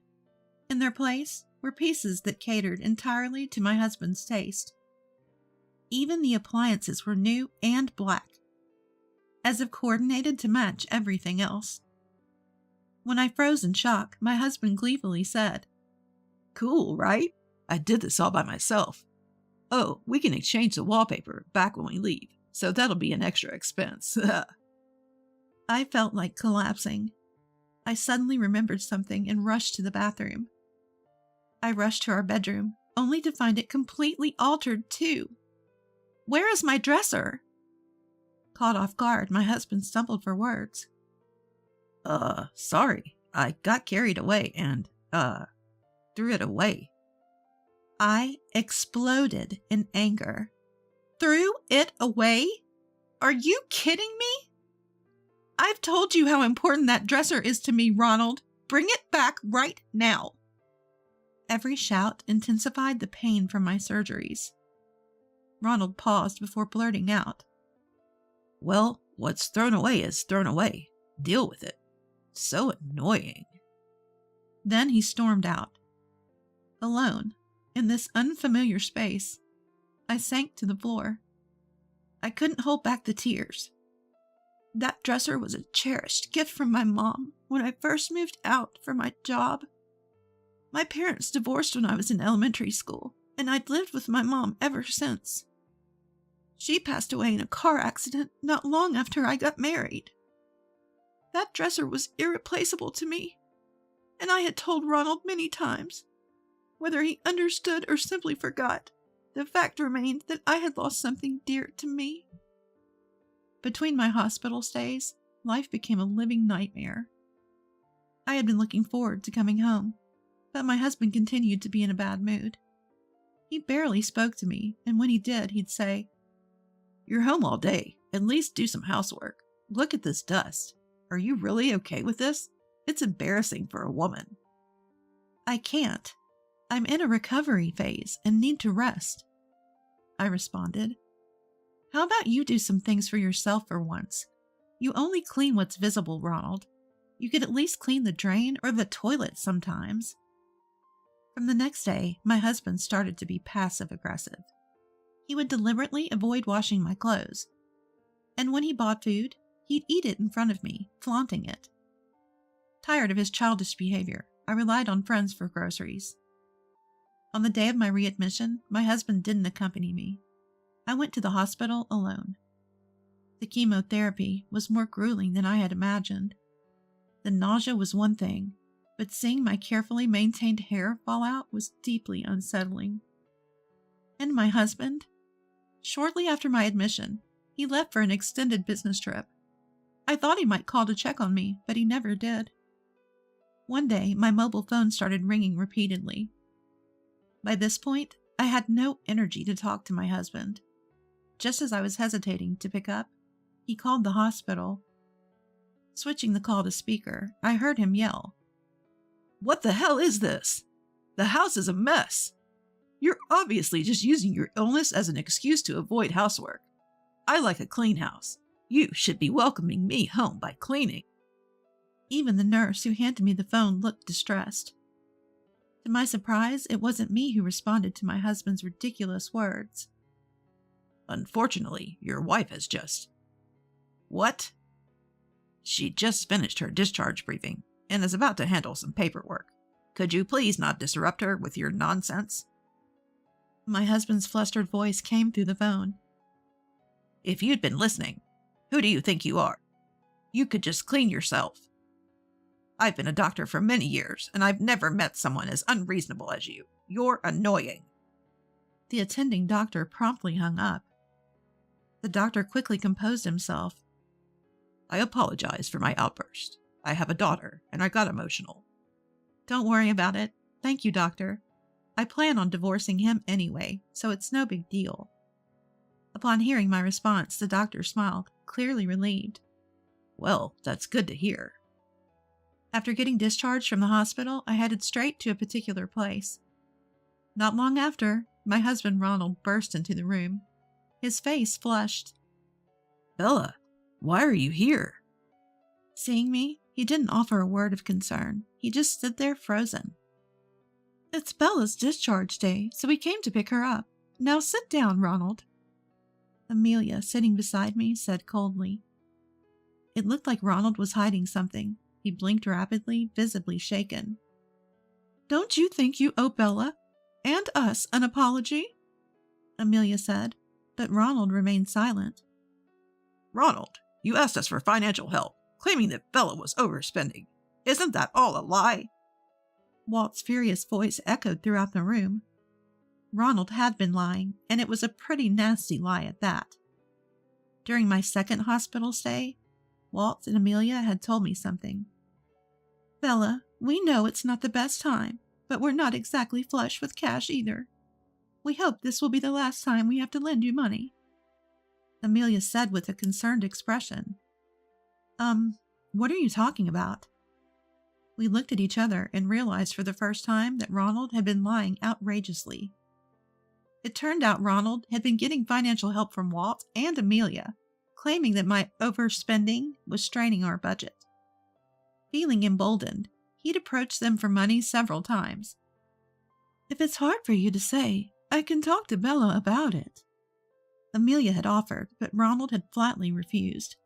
In their place were pieces that catered entirely to my husband's taste. Even the appliances were new and black, as if coordinated to match everything else. When I froze in shock, my husband gleefully said, "Cool, right? I did this all by myself. Oh, we can exchange the wallpaper back when we leave, so that'll be an extra expense." I felt like collapsing. I suddenly remembered something and rushed to the bathroom. I rushed to our bedroom, only to find it completely altered too. "Where is my dresser?" Caught off guard, my husband stumbled for words. Sorry, I got carried away and, threw it away." I exploded in anger. "Threw it away? Are you kidding me? I've told you how important that dresser is to me, Ronald. Bring it back right now." Every shout intensified the pain from my surgeries. Ronald paused before blurting out, "Well, what's thrown away is thrown away. Deal with it. So annoying." Then he stormed out. Alone, in this unfamiliar space, I sank to the floor. I couldn't hold back the tears. That dresser was a cherished gift from my mom when I first moved out for my job. My parents divorced when I was in elementary school, and I'd lived with my mom ever since. She passed away in a car accident not long after I got married. That dresser was irreplaceable to me, and I had told Ronald many times. Whether he understood or simply forgot, the fact remained that I had lost something dear to me. Between my hospital stays, life became a living nightmare. I had been looking forward to coming home, but my husband continued to be in a bad mood. He barely spoke to me, and when he did, he'd say, "You're home all day. At least do some housework. Look at this dust. Are you really okay with this? It's embarrassing for a woman." "I can't. I'm in a recovery phase and need to rest," I responded. "How about you do some things for yourself for once? You only clean what's visible, Ronald. You could at least clean the drain or the toilet sometimes." From the next day, my husband started to be passive-aggressive. He would deliberately avoid washing my clothes. And when he bought food, he'd eat it in front of me, flaunting it. Tired of his childish behavior, I relied on friends for groceries. On the day of my readmission, my husband didn't accompany me. I went to the hospital alone. The chemotherapy was more grueling than I had imagined. The nausea was one thing, but seeing my carefully maintained hair fall out was deeply unsettling. And my husband? Shortly after my admission, he left for an extended business trip. I thought he might call to check on me, but he never did. One day, my mobile phone started ringing repeatedly. By this point, I had no energy to talk to my husband. Just as I was hesitating to pick up, he called the hospital. Switching the call to speaker, I heard him yell, "What the hell is this? The house is a mess. You're obviously just using your illness as an excuse to avoid housework. I like a clean house. You should be welcoming me home by cleaning." Even the nurse who handed me the phone looked distressed. To my surprise, it wasn't me who responded to my husband's ridiculous words. "Unfortunately, your wife has just..." "What?" "She just finished her discharge briefing and is about to handle some paperwork. Could you please not disrupt her with your nonsense?" My husband's flustered voice came through the phone. "If you'd been listening, who do you think you are? You could just clean yourself. I've been a doctor for many years, and I've never met someone as unreasonable as you. You're annoying." The attending doctor promptly hung up. The doctor quickly composed himself. "I apologize for my outburst. I have a daughter, and I got emotional." "Don't worry about it. Thank you, doctor. I plan on divorcing him anyway, so it's no big deal." Upon hearing my response, the doctor smiled, clearly relieved. "Well, that's good to hear." After getting discharged from the hospital, I headed straight to a particular place. Not long after, my husband Ronald burst into the room. His face flushed. "Bella, why are you here?" Seeing me, he didn't offer a word of concern. He just stood there frozen. "It's Bella's discharge day, so we came to pick her up. Now sit down, Ronald." Amelia, sitting beside me, said coldly. It looked like Ronald was hiding something. He blinked rapidly, visibly shaken. "Don't you think you owe Bella and us an apology?" Amelia said, but Ronald remained silent. "Ronald, you asked us for financial help, claiming that Bella was overspending. Isn't that all a lie?" Walt's furious voice echoed throughout the room. Ronald had been lying, and it was a pretty nasty lie at that. During my second hospital stay, Walt and Amelia had told me something. "Bella, we know it's not the best time, but we're not exactly flush with cash either. We hope this will be the last time we have to lend you money," Amelia said with a concerned expression. What are you talking about?" We looked at each other and realized for the first time that Ronald had been lying outrageously. It turned out Ronald had been getting financial help from Walt and Amelia, claiming that my overspending was straining our budget. Feeling emboldened, he'd approached them for money several times. "If it's hard for you to say, I can talk to Bella about it," Amelia had offered, but Ronald had flatly refused.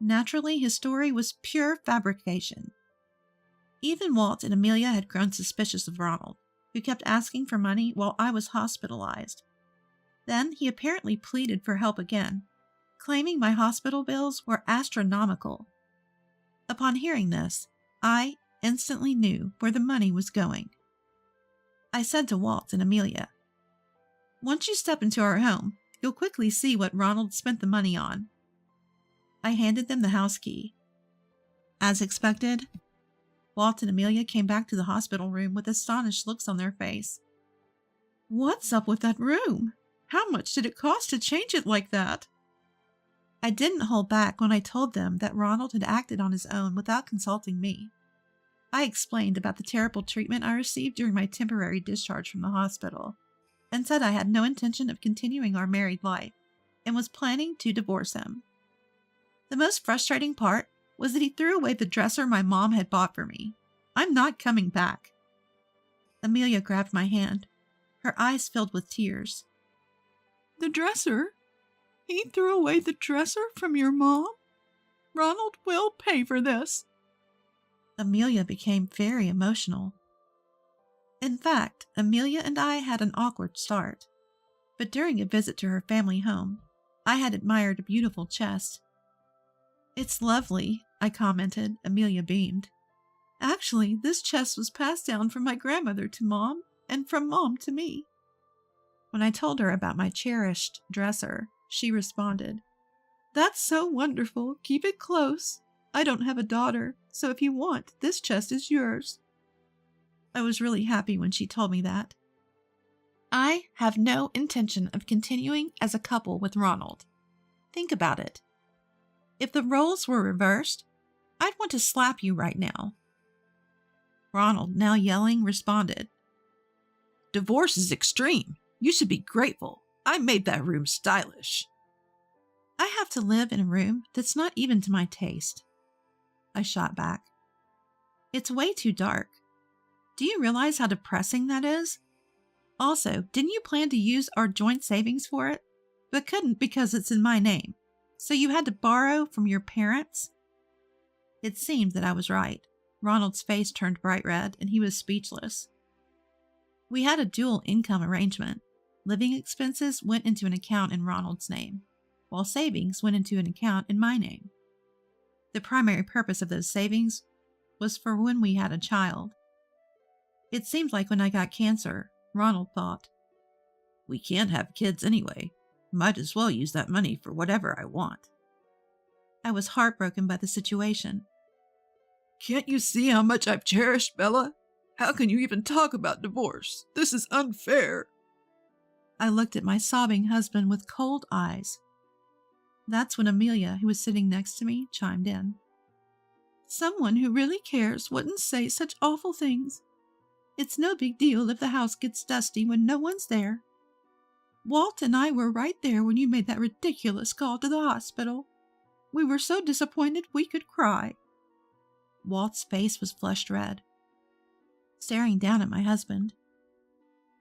Naturally, his story was pure fabrication. Even Walt and Amelia had grown suspicious of Ronald, who kept asking for money while I was hospitalized. Then he apparently pleaded for help again, claiming my hospital bills were astronomical. Upon hearing this, I instantly knew where the money was going. I said to Walt and Amelia, "Once you step into our home, you'll quickly see what Ronald spent the money on." I handed them the house key. As expected, Walt and Amelia came back to the hospital room with astonished looks on their face. "What's up with that room? How much did it cost to change it like that?" I didn't hold back when I told them that Ronald had acted on his own without consulting me. I explained about the terrible treatment I received during my temporary discharge from the hospital, and said I had no intention of continuing our married life, and was planning to divorce him. The most frustrating part was that he threw away the dresser my mom had bought for me. I'm not coming back. Amelia grabbed my hand. Her eyes filled with tears. "The dresser? He threw away the dresser from your mom? Ronald will pay for this." Amelia became very emotional. In fact, Amelia and I had an awkward start. But during a visit to her family home, I had admired a beautiful chest. "It's lovely," I commented. Amelia beamed. "Actually, this chest was passed down from my grandmother to Mom, and from Mom to me." When I told her about my cherished dresser, she responded, "That's so wonderful. Keep it close. I don't have a daughter, so if you want, this chest is yours." I was really happy when she told me that. I have no intention of continuing as a couple with Ronald. Think about it. If the roles were reversed, I'd want to slap you right now. Ronald, now yelling, responded, Divorce is extreme. You should be grateful. I made that room stylish. I have to live in a room that's not even to my taste. I shot back. It's way too dark. Do you realize how depressing that is? Also, didn't you plan to use our joint savings for it? But couldn't because it's in my name. So you had to borrow from your parents? It seemed that I was right. Ronald's face turned bright red, and he was speechless. We had a dual income arrangement. Living expenses went into an account in Ronald's name, while savings went into an account in my name. The primary purpose of those savings was for when we had a child. It seemed like when I got cancer, Ronald thought, "We can't have kids anyway. Might as well use that money for whatever I want." I was heartbroken by the situation. Can't you see how much I've cherished Bella? How can you even talk about divorce? This is unfair. I looked at my sobbing husband with cold eyes. That's when Amelia, who was sitting next to me, chimed in. Someone who really cares wouldn't say such awful things. It's no big deal if the house gets dusty when no one's there. Walt and I were right there when you made that ridiculous call to the hospital. We were so disappointed we could cry. Walt's face was flushed red, staring down at my husband.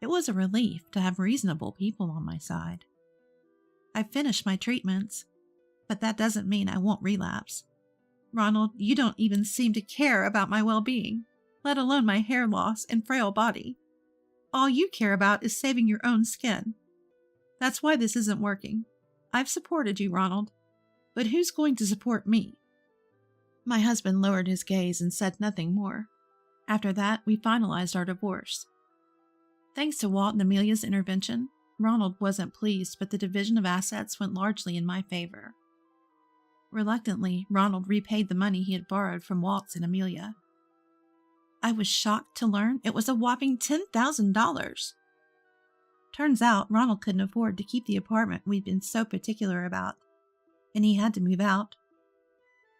It was a relief to have reasonable people on my side. I finished my treatments, but that doesn't mean I won't relapse. Ronald, you don't even seem to care about my well-being, let alone my hair loss and frail body. All you care about is saving your own skin. That's why this isn't working. I've supported you, Ronald, but who's going to support me? My husband lowered his gaze and said nothing more. After that, we finalized our divorce. Thanks to Walt and Amelia's intervention, Ronald wasn't pleased, but the division of assets went largely in my favor. Reluctantly, Ronald repaid the money he had borrowed from Waltz and Amelia. I was shocked to learn it was a whopping $10,000. Turns out Ronald couldn't afford to keep the apartment we'd been so particular about, and he had to move out.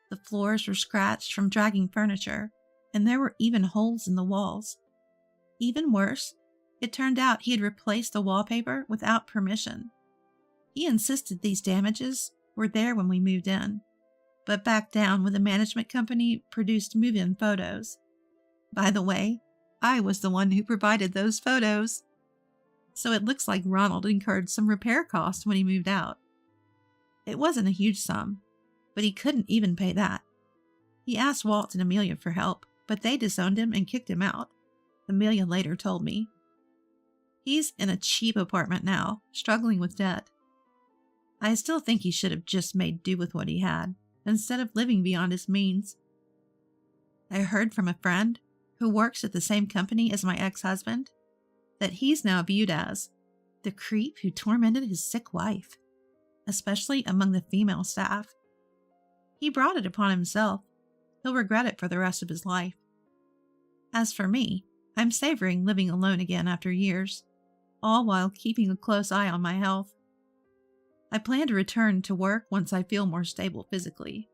The floors were scratched from dragging furniture, and there were even holes in the walls. Even worse, it turned out he had replaced the wallpaper without permission. He insisted these damages were there when we moved in, but backed down when the management company produced move-in photos. By the way, I was the one who provided those photos. So it looks like Ronald incurred some repair costs when he moved out. It wasn't a huge sum, but he couldn't even pay that. He asked Walt and Amelia for help, but they disowned him and kicked him out, Amelia later told me. He's in a cheap apartment now, struggling with debt. I still think he should have just made do with what he had, instead of living beyond his means. I heard from a friend, who works at the same company as my ex-husband, that he's now viewed as the creep who tormented his sick wife, especially among the female staff. He brought it upon himself. He'll regret it for the rest of his life. As for me, I'm savoring living alone again after years, all while keeping a close eye on my health. I plan to return to work once I feel more stable physically.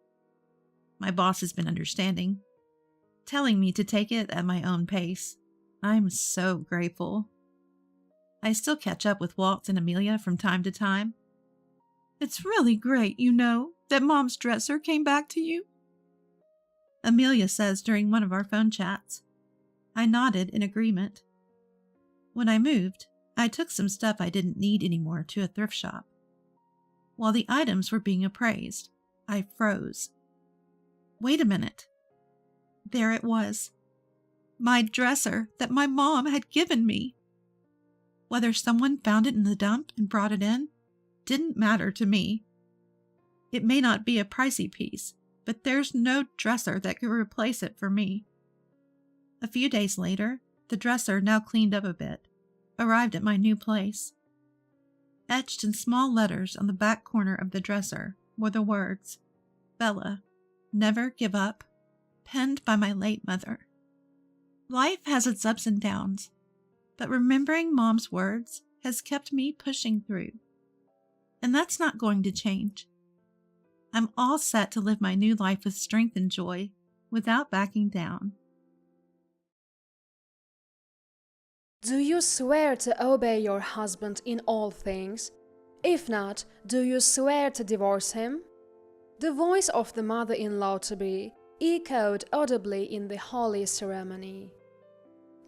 My boss has been understanding, telling me to take it at my own pace. I'm so grateful. I still catch up with Walt and Amelia from time to time. It's really great, that Mom's dresser came back to you, Amelia says during one of our phone chats. I nodded in agreement. When I moved, I took some stuff I didn't need anymore to a thrift shop. While the items were being appraised, I froze. Wait a minute. There it was. My dresser that my mom had given me. Whether someone found it in the dump and brought it in didn't matter to me. It may not be a pricey piece, but there's no dresser that could replace it for me. A few days later, the dresser, now cleaned up a bit, arrived at my new place. Etched in small letters on the back corner of the dresser were the words, Bella, never give up, penned by my late mother. Life has its ups and downs, but remembering Mom's words has kept me pushing through. And that's not going to change. I'm all set to live my new life with strength and joy, without backing down. Do you swear to obey your husband in all things? If not, do you swear to divorce him? The voice of the mother-in-law-to-be echoed audibly in the holy ceremony.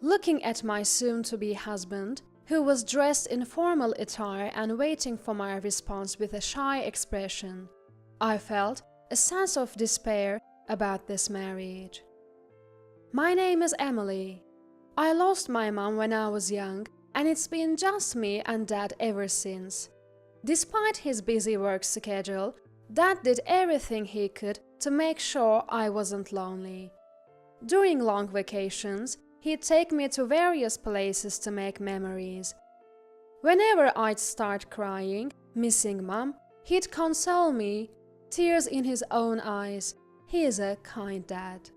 Looking at my soon-to-be husband, who was dressed in formal attire and waiting for my response with a shy expression, I felt a sense of despair about this marriage. My name is Emily. I lost my mom when I was young, and it's been just me and Dad ever since. Despite his busy work schedule, Dad did everything he could to make sure I wasn't lonely. During long vacations, he'd take me to various places to make memories. Whenever I'd start crying, missing Mom, he'd console me, tears in his own eyes. He is a kind dad.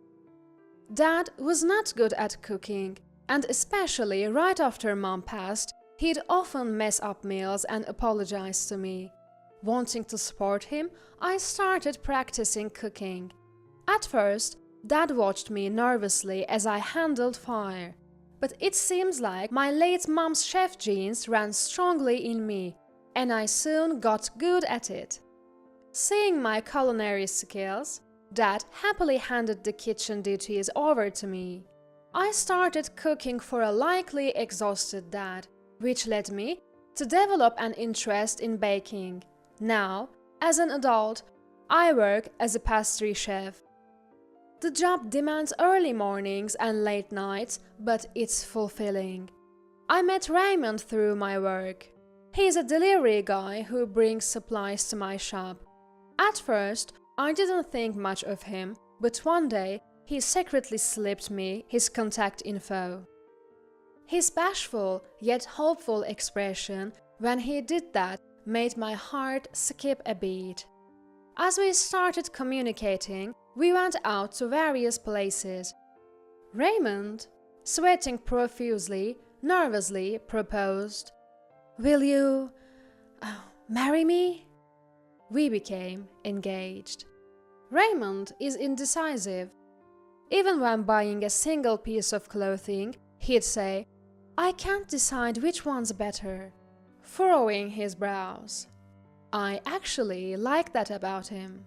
Dad was not good at cooking, and especially right after Mom passed, he'd often mess up meals and apologize to me. Wanting to support him, I started practicing cooking. At first, Dad watched me nervously as I handled fire, but it seems like my late mom's chef genes ran strongly in me, and I soon got good at it. Seeing my culinary skills, Dad happily handed the kitchen duties over to me. I started cooking for a likely exhausted Dad, which led me to develop an interest in baking. Now, as an adult, I work as a pastry chef. The job demands early mornings and late nights, but it's fulfilling. I met Raymond through my work. He's a delivery guy who brings supplies to my shop. At first, I didn't think much of him, but one day he secretly slipped me his contact info. His bashful yet hopeful expression when he did that made my heart skip a beat. As we started communicating, we went out to various places. Raymond, sweating profusely, nervously proposed, "Will you marry me?" We became engaged. Raymond is indecisive. Even when buying a single piece of clothing, he'd say, "I can't decide which one's better," furrowing his brows. I actually like that about him.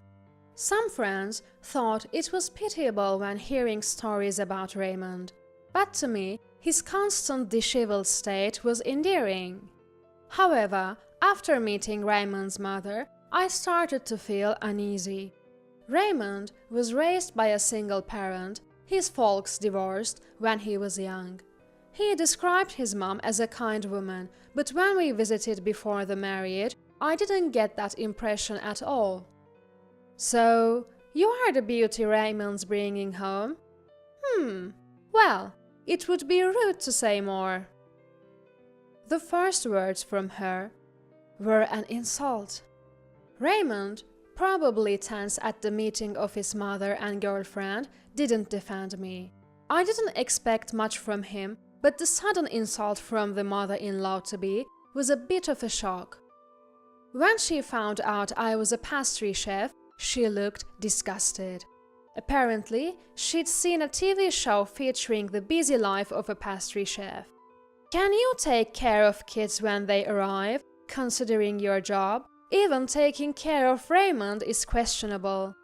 Some friends thought it was pitiable when hearing stories about Raymond, but to me, his constant disheveled state was endearing. However, after meeting Raymond's mother, I started to feel uneasy. Raymond was raised by a single parent. His folks divorced when he was young. He described his mom as a kind woman, but when we visited before the marriage, I didn't get that impression at all. "So, you are the beauty Raymond's bringing home?" Well, it would be rude to say more." The first words from her were an insult. Raymond, probably tense at the meeting of his mother and girlfriend, didn't defend me. I didn't expect much from him, but the sudden insult from the mother-in-law-to-be was a bit of a shock. When she found out I was a pastry chef, she looked disgusted. Apparently, she'd seen a TV show featuring the busy life of a pastry chef. "Can you take care of kids when they arrive, considering your job? Even taking care of Raymond is questionable.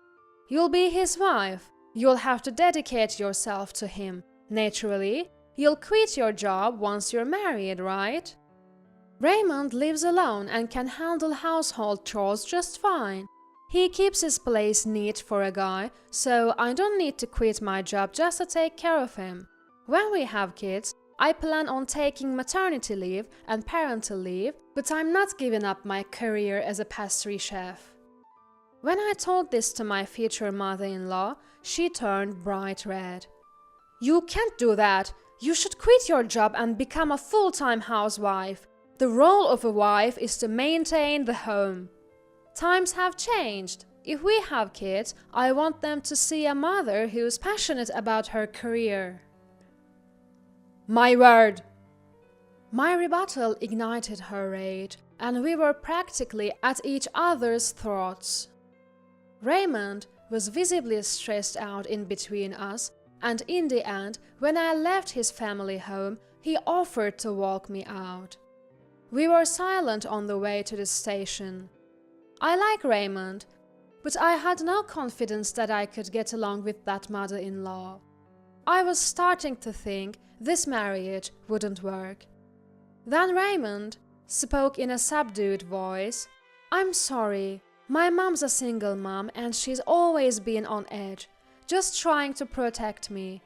You'll be his wife. You'll have to dedicate yourself to him. Naturally, you'll quit your job once you're married, right? Raymond lives alone and can handle household chores just fine. He keeps his place neat for a guy, so I don't need to quit my job just to take care of him. When we have kids, I plan on taking maternity leave and parental leave, but I'm not giving up my career as a pastry chef." When I told this to my future mother-in-law, she turned bright red. "You can't do that. You should quit your job and become a full-time housewife. The role of a wife is to maintain the home. Times have changed. If we have kids, I want them to see a mother who's passionate about her career." "My word!" My rebuttal ignited her rage, and we were practically at each other's throats. Raymond was visibly stressed out in between us, and in the end, when I left his family home, he offered to walk me out. We were silent on the way to the station. I like Raymond, but I had no confidence that I could get along with that mother-in-law. I was starting to think this marriage wouldn't work. Then Raymond spoke in a subdued voice. "I'm sorry, my mom's a single mom and she's always been on edge, just trying to protect me.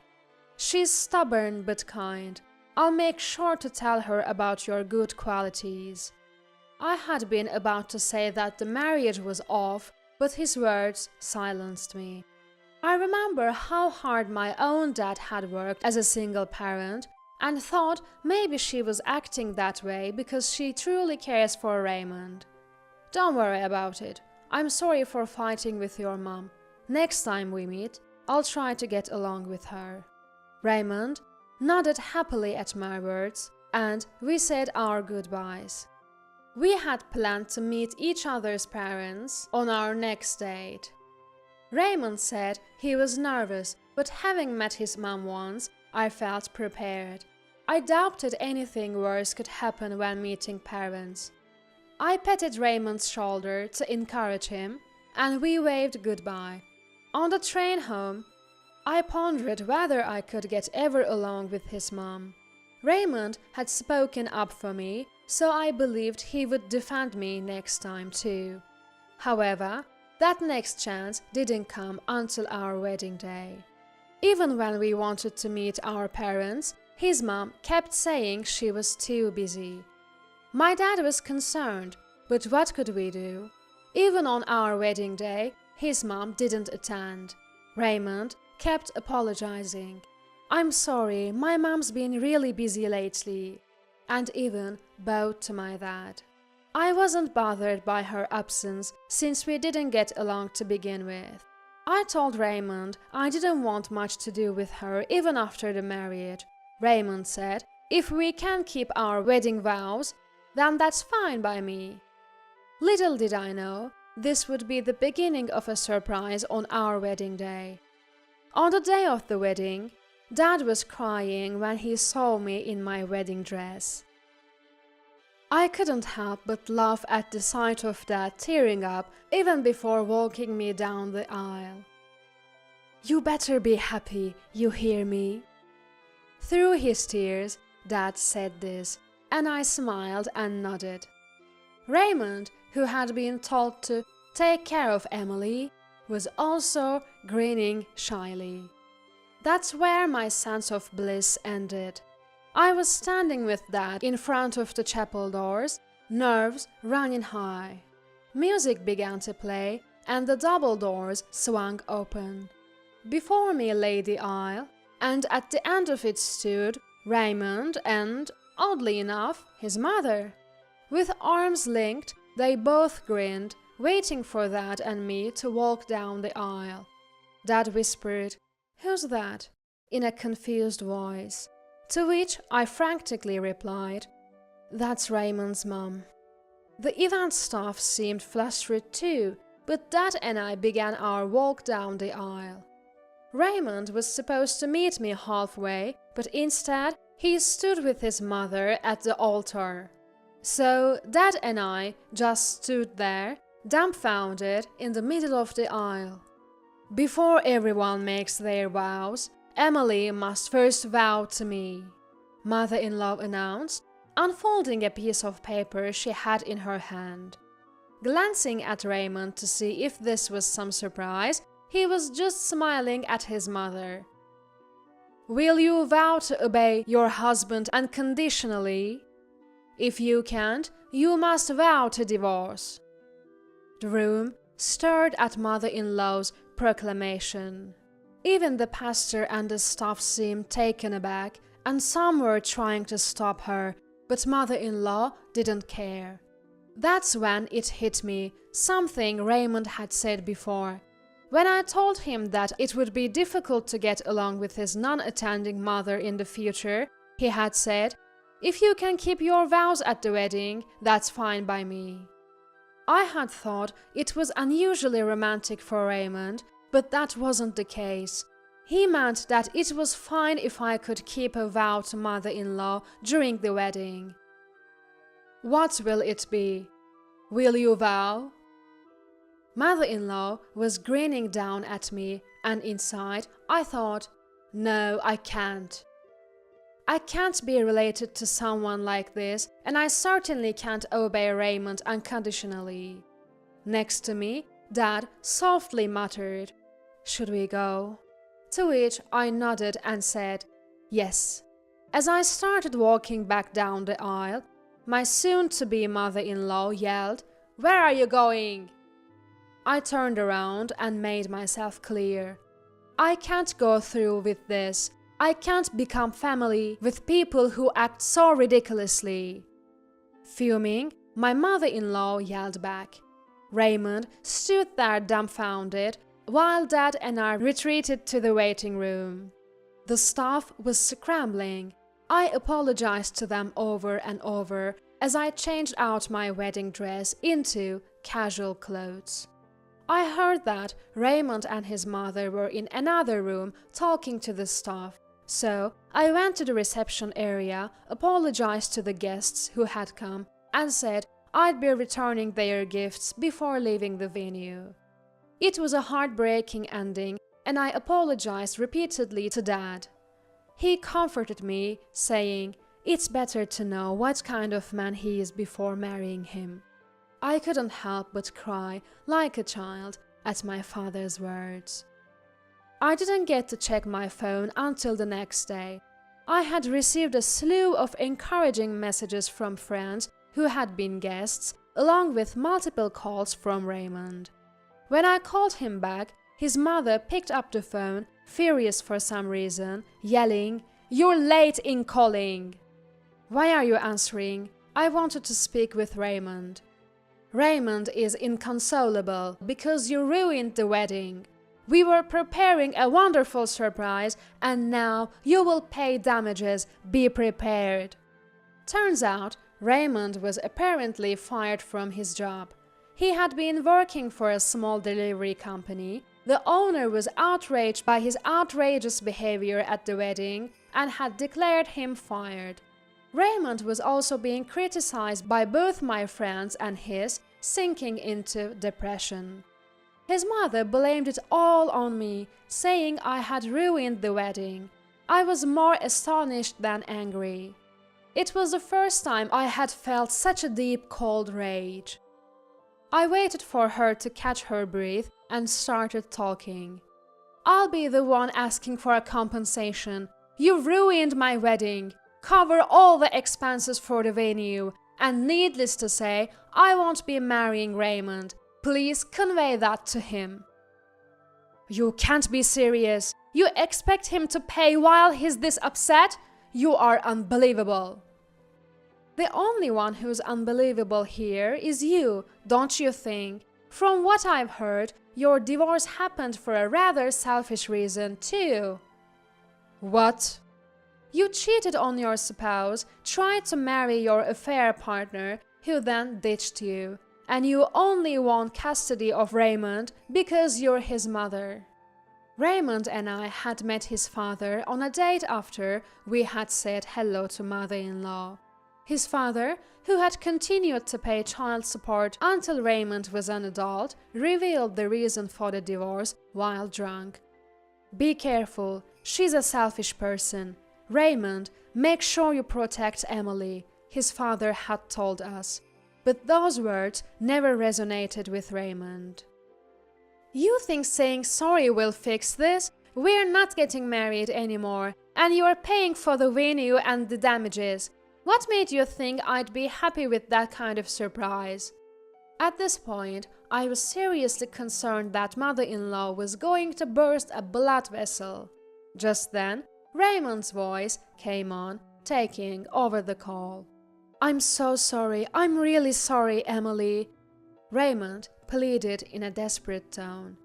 She's stubborn but kind. I'll make sure to tell her about your good qualities." I had been about to say that the marriage was off, but his words silenced me. I remember how hard my own dad had worked as a single parent, and thought maybe she was acting that way because she truly cares for Raymond. "Don't worry about it. I'm sorry for fighting with your mom. Next time we meet, I'll try to get along with her." Raymond nodded happily at my words, and we said our goodbyes. We had planned to meet each other's parents on our next date. Raymond said he was nervous, but having met his mom once, I felt prepared. I doubted anything worse could happen when meeting parents. I patted Raymond's shoulder to encourage him, and we waved goodbye. On the train home, I pondered whether I could get ever along with his mom. Raymond had spoken up for me, so I believed he would defend me next time too. However, that next chance didn't come until our wedding day. Even when we wanted to meet our parents, his mom kept saying she was too busy. My dad was concerned, but what could we do? Even on our wedding day, his mom didn't attend. Raymond kept apologizing. "I'm sorry, my mom's been really busy lately," and even bowed to my dad. I wasn't bothered by her absence since we didn't get along to begin with. I told Raymond I didn't want much to do with her even after the marriage. Raymond said, "If we can keep our wedding vows, then that's fine by me." Little did I know, this would be the beginning of a surprise on our wedding day. On the day of the wedding, Dad was crying when he saw me in my wedding dress. I couldn't help but laugh at the sight of Dad tearing up even before walking me down the aisle. "You better be happy, you hear me?" Through his tears, Dad said this, and I smiled and nodded. Raymond, who had been told to take care of Emily, was also grinning shyly. That's where my sense of bliss ended. I was standing with Dad in front of the chapel doors, nerves running high. Music began to play, and the double doors swung open. Before me lay the aisle, and at the end of it stood Raymond and, oddly enough, his mother. With arms linked, they both grinned, waiting for Dad and me to walk down the aisle. Dad whispered, "Who's that?" in a confused voice, to which I frantically replied, "That's Raymond's mom." The event staff seemed flustered too, but Dad and I began our walk down the aisle. Raymond was supposed to meet me halfway, but instead he stood with his mother at the altar. So Dad and I just stood there, dumbfounded in the middle of the aisle. "Before everyone makes their vows, Emily must first vow to me," Mother-in-law announced, unfolding a piece of paper she had in her hand. Glancing at Raymond to see if this was some surprise, he was just smiling at his mother. "Will you vow to obey your husband unconditionally? If you can't, you must vow to divorce." The room stirred at mother-in-law's proclamation. Even the pastor and the staff seemed taken aback, and some were trying to stop her, but mother-in-law didn't care. That's when it hit me, something Raymond had said before. When I told him that it would be difficult to get along with his non-attending mother in the future, he had said, "If you can keep your vows at the wedding, that's fine by me." I had thought it was unusually romantic for Raymond, but that wasn't the case. He meant that it was fine if I could keep a vow to mother-in-law during the wedding. What will it be? Will you vow? Mother-in-law was grinning down at me, and inside I thought, no, I can't. I can't be related to someone like this, and I certainly can't obey Raymond unconditionally. Next to me, Dad softly muttered, "Should we go?" To which I nodded and said, "Yes." As I started walking back down the aisle, my soon-to-be mother-in-law yelled, "Where are you going?" I turned around and made myself clear. I can't go through with this. I can't become family with people who act so ridiculously. Fuming, my mother-in-law yelled back. Raymond stood there dumbfounded, while Dad and I retreated to the waiting room. The staff was scrambling. I apologized to them over and over as I changed out my wedding dress into casual clothes. I heard that Raymond and his mother were in another room talking to the staff, so I went to the reception area, apologized to the guests who had come, and said I'd be returning their gifts before leaving the venue. It was a heartbreaking ending, and I apologized repeatedly to Dad. He comforted me, saying, "It's better to know what kind of man he is before marrying him." I couldn't help but cry like a child at my father's words. I didn't get to check my phone until the next day. I had received a slew of encouraging messages from friends who had been guests, along with multiple calls from Raymond. When I called him back, his mother picked up the phone, furious for some reason, yelling, "You're late in calling!" "Why are you answering? I wanted to speak with Raymond." "Raymond is inconsolable because you ruined the wedding. We were preparing a wonderful surprise, and now you will pay damages. Be prepared." Turns out, Raymond was apparently fired from his job. He had been working for a small delivery company. The owner was outraged by his outrageous behavior at the wedding and had declared him fired. Raymond was also being criticized by both my friends and his, sinking into depression. His mother blamed it all on me, saying I had ruined the wedding. I was more astonished than angry. It was the first time I had felt such a deep, cold rage. I waited for her to catch her breath and started talking. "I'll be the one asking for a compensation. You ruined my wedding. Cover all the expenses for the venue, and needless to say, I won't be marrying Raymond. Please convey that to him." "You can't be serious. You expect him to pay while he's this upset? You are unbelievable." "The only one who's unbelievable here is you, don't you think? From what I've heard, your divorce happened for a rather selfish reason, too." "What?" "You cheated on your spouse, tried to marry your affair partner, who then ditched you, and you only want custody of Raymond because you're his mother." Raymond and I had met his father on a date after we had said hello to mother-in-law. His father, who had continued to pay child support until Raymond was an adult, revealed the reason for the divorce while drunk. "Be careful, she's a selfish person. Raymond, make sure you protect Emily," his father had told us. But those words never resonated with Raymond. "You think saying sorry will fix this? We're not getting married anymore, and you're paying for the venue and the damages. What made you think I'd be happy with that kind of surprise?" At this point, I was seriously concerned that mother-in-law was going to burst a blood vessel. Just then, Raymond's voice came on, taking over the call. "I'm so sorry. I'm really sorry, Emily," Raymond pleaded in a desperate tone.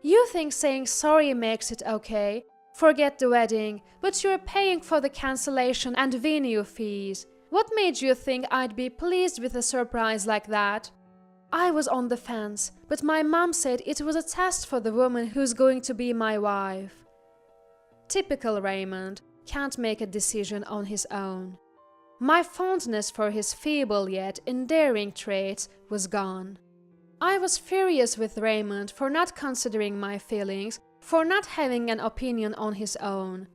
"You think saying sorry makes it okay? Forget the wedding, but you're paying for the cancellation and venue fees. What made you think I'd be pleased with a surprise like that?" I was on the fence, but my mom said it was a test for the woman who's going to be my wife. typical Raymond, can't make a decision on his own. My fondness for his feeble yet endearing traits was gone. I was furious with Raymond for not considering my feelings, for not having an opinion on his own.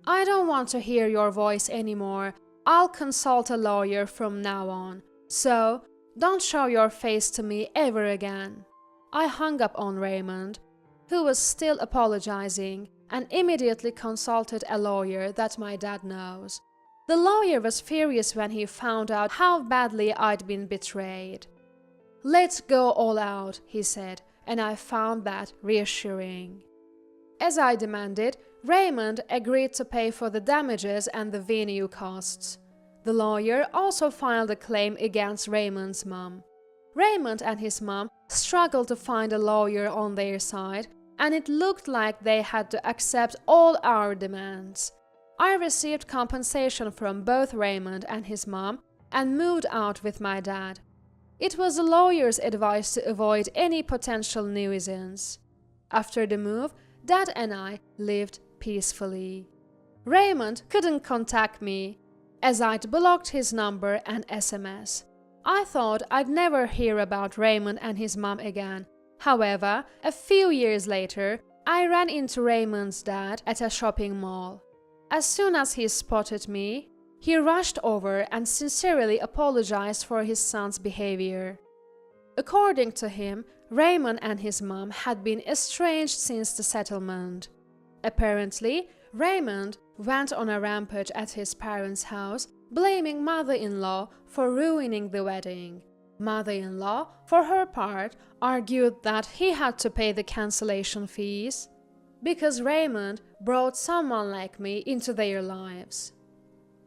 I don't want to hear your voice anymore. I'll consult a lawyer from now on. So, don't show your face to me ever again. I hung up on Raymond, who was still apologizing, and immediately consulted a lawyer that my dad knows. The lawyer was furious when he found out how badly I'd been betrayed. "Let's go all out," he said, and I found that reassuring. As I demanded, Raymond agreed to pay for the damages and the venue costs. The lawyer also filed a claim against Raymond's mom. Raymond and his mom struggled to find a lawyer on their side, and it looked like they had to accept all our demands. I received compensation from both Raymond and his mom and moved out with my dad. It was the lawyer's advice to avoid any potential nuisance. After the move, Dad and I lived peacefully. Raymond couldn't contact me, as I'd blocked his number and SMS. I thought I'd never hear about Raymond and his mom again. However, a few years later, I ran into Raymond's dad at a shopping mall. As soon as he spotted me, he rushed over and sincerely apologized for his son's behavior. According to him, Raymond and his mom had been estranged since the settlement. Apparently, Raymond went on a rampage at his parents' house, blaming mother-in-law for ruining the wedding. Mother-in-law, for her part, argued that he had to pay the cancellation fees because Raymond brought someone like me into their lives.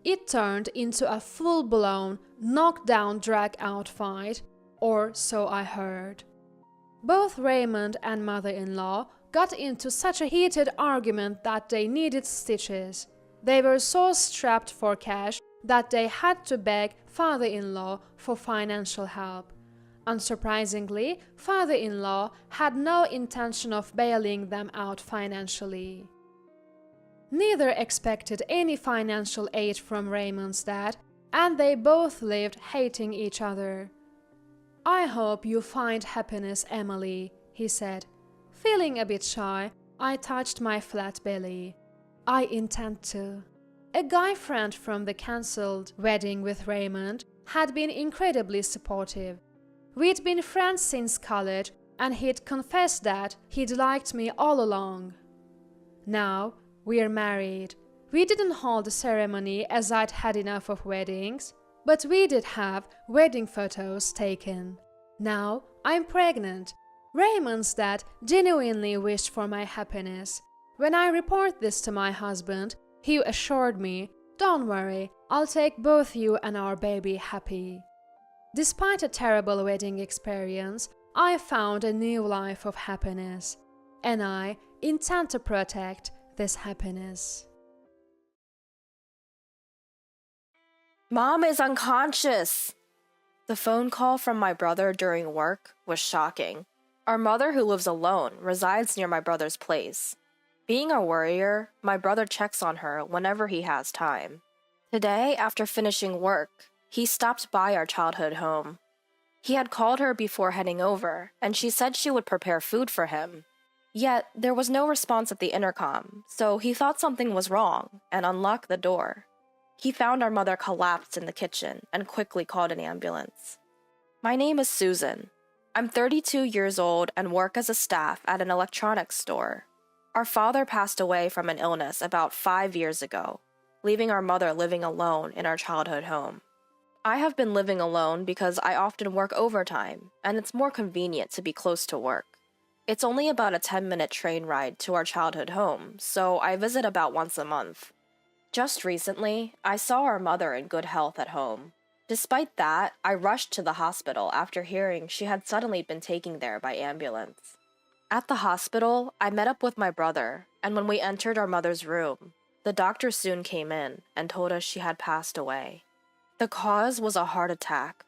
It turned into a full-blown, knockdown, drag-out fight, or so I heard. Both Raymond and mother-in-law got into such a heated argument that they needed stitches. They were so strapped for cash that they had to beg father-in-law for financial help. Unsurprisingly, father-in-law had no intention of bailing them out financially. Neither expected any financial aid from Raymond's dad, and they both lived hating each other. "I hope you find happiness, Emily," he said. Feeling a bit shy, I touched my flat belly. "I intend to." A guy friend from the cancelled wedding with Raymond had been incredibly supportive. We'd been friends since college, and he'd confessed that he'd liked me all along. Now, we're married. We didn't hold a ceremony as I'd had enough of weddings, but we did have wedding photos taken. Now, I'm pregnant. Raymond's dad genuinely wished for my happiness. When I report this to my husband, he assured me, "Don't worry, I'll take both you and our baby happy." Despite a terrible wedding experience, I found a new life of happiness, and I intend to protect this happiness. Mom is unconscious! The phone call from my brother during work was shocking. Our mother, who lives alone, resides near my brother's place. Being a worrier, my brother checks on her whenever he has time. Today, after finishing work, he stopped by our childhood home. He had called her before heading over, and she said she would prepare food for him. Yet, there was no response at the intercom, so he thought something was wrong and unlocked the door. He found our mother collapsed in the kitchen and quickly called an ambulance. My name is Susan. I'm 32 years old and work as a staff at an electronics store. Our father passed away from an illness about 5 years ago, leaving our mother living alone in our childhood home. I have been living alone because I often work overtime, and it's more convenient to be close to work. It's only about a 10-minute train ride to our childhood home, so I visit about once a month. Just recently, I saw our mother in good health at home. Despite that, I rushed to the hospital after hearing she had suddenly been taken there by ambulance. At the hospital, I met up with my brother, and when we entered our mother's room, the doctor soon came in and told us she had passed away. The cause was a heart attack.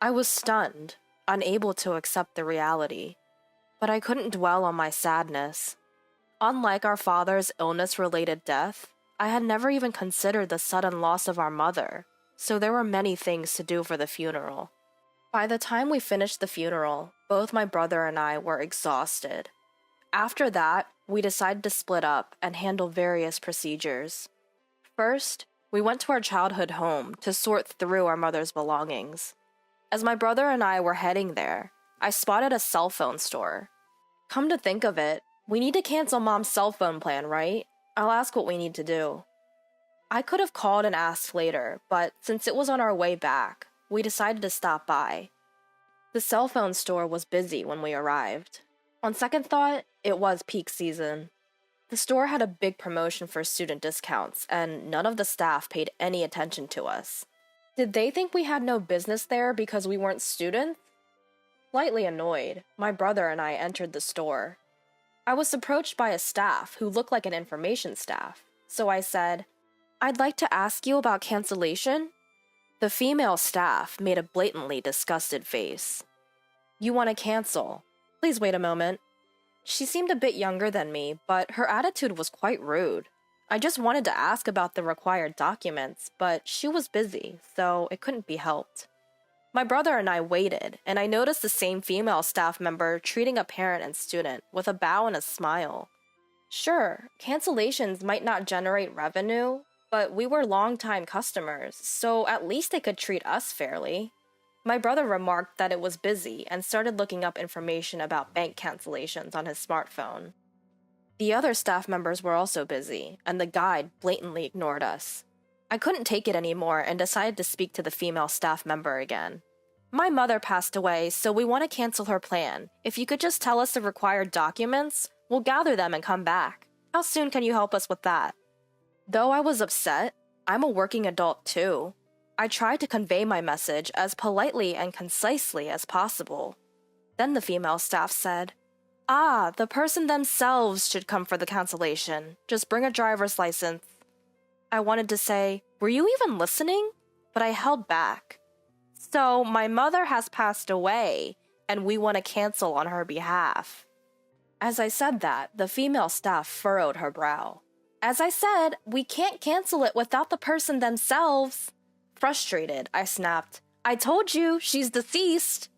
I was stunned, unable to accept the reality, but I couldn't dwell on my sadness. Unlike our father's illness-related death, I had never even considered the sudden loss of our mother, so there were many things to do for the funeral. By the time we finished the funeral, both my brother and I were exhausted. After that, we decided to split up and handle various procedures. First, we went to our childhood home to sort through our mother's belongings. As my brother and I were heading there, I spotted a cell phone store. Come to think of it, we need to cancel Mom's cell phone plan, right? I'll ask what we need to do. I could have called and asked later, but since it was on our way back, we decided to stop by. The cell phone store was busy when we arrived. On second thought, it was peak season. The store had a big promotion for student discounts, and none of the staff paid any attention to us. Did they think we had no business there because we weren't students? Slightly annoyed, my brother and I entered the store. I was approached by a staff who looked like an information staff, so I said, "I'd like to ask you about cancellation." The female staff made a blatantly disgusted face. "You want to cancel? Please wait a moment." She seemed a bit younger than me, but her attitude was quite rude. I just wanted to ask about the required documents, but she was busy, so it couldn't be helped. My brother and I waited, and I noticed the same female staff member treating a parent and student with a bow and a smile. Sure, cancellations might not generate revenue, but we were longtime customers, so at least they could treat us fairly. My brother remarked that it was busy and started looking up information about bank cancellations on his smartphone. The other staff members were also busy, and the guide blatantly ignored us. I couldn't take it anymore and decided to speak to the female staff member again. "My mother passed away, so we want to cancel her plan. If you could just tell us the required documents, we'll gather them and come back. How soon can you help us with that?" Though I was upset, I'm a working adult too. I tried to convey my message as politely and concisely as possible. Then the female staff said, "The person themselves should come for the cancellation. Just bring a driver's license." I wanted to say, "Were you even listening?" But I held back. "So my mother has passed away, and we want to cancel on her behalf." As I said that, the female staff furrowed her brow. "As I said, we can't cancel it without the person themselves." Frustrated, I snapped, "I told you, she's deceased."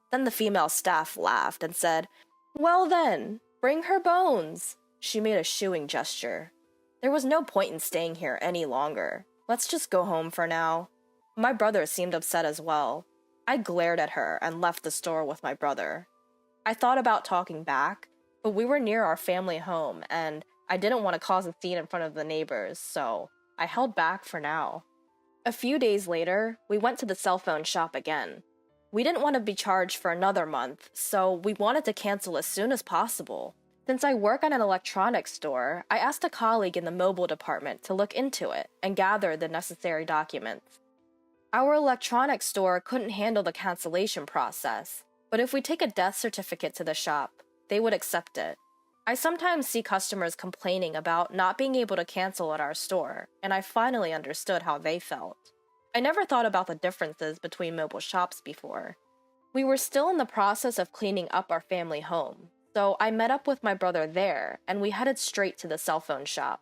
Then the female staff laughed and said, "Well then, bring her bones." She made a shooing gesture. There was no point in staying here any longer. Let's just go home for now. My brother seemed upset as well. I glared at her and left the store with my brother. I thought about talking back, but we were near our family home, and I didn't want to cause a scene in front of the neighbors, so I held back for now. A few days later, we went to the cell phone shop again. We didn't want to be charged for another month, so we wanted to cancel as soon as possible. Since I work at an electronics store, I asked a colleague in the mobile department to look into it and gather the necessary documents. Our electronics store couldn't handle the cancellation process, but if we take a death certificate to the shop, they would accept it. I sometimes see customers complaining about not being able to cancel at our store, and I finally understood how they felt. I never thought about the differences between mobile shops before. We were still in the process of cleaning up our family home, so I met up with my brother there, and we headed straight to the cell phone shop.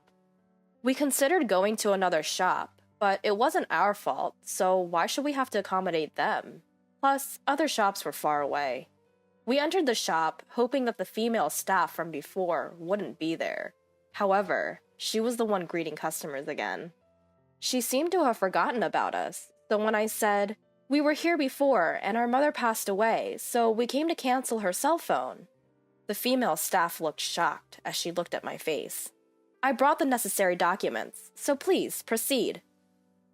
We considered going to another shop, but it wasn't our fault, so why should we have to accommodate them? Plus, other shops were far away. We entered the shop, hoping that the female staff from before wouldn't be there. However, she was the one greeting customers again. She seemed to have forgotten about us, so when I said, "We were here before, and our mother passed away, so we came to cancel her cell phone," the female staff looked shocked as she looked at my face. "I brought the necessary documents, so please proceed."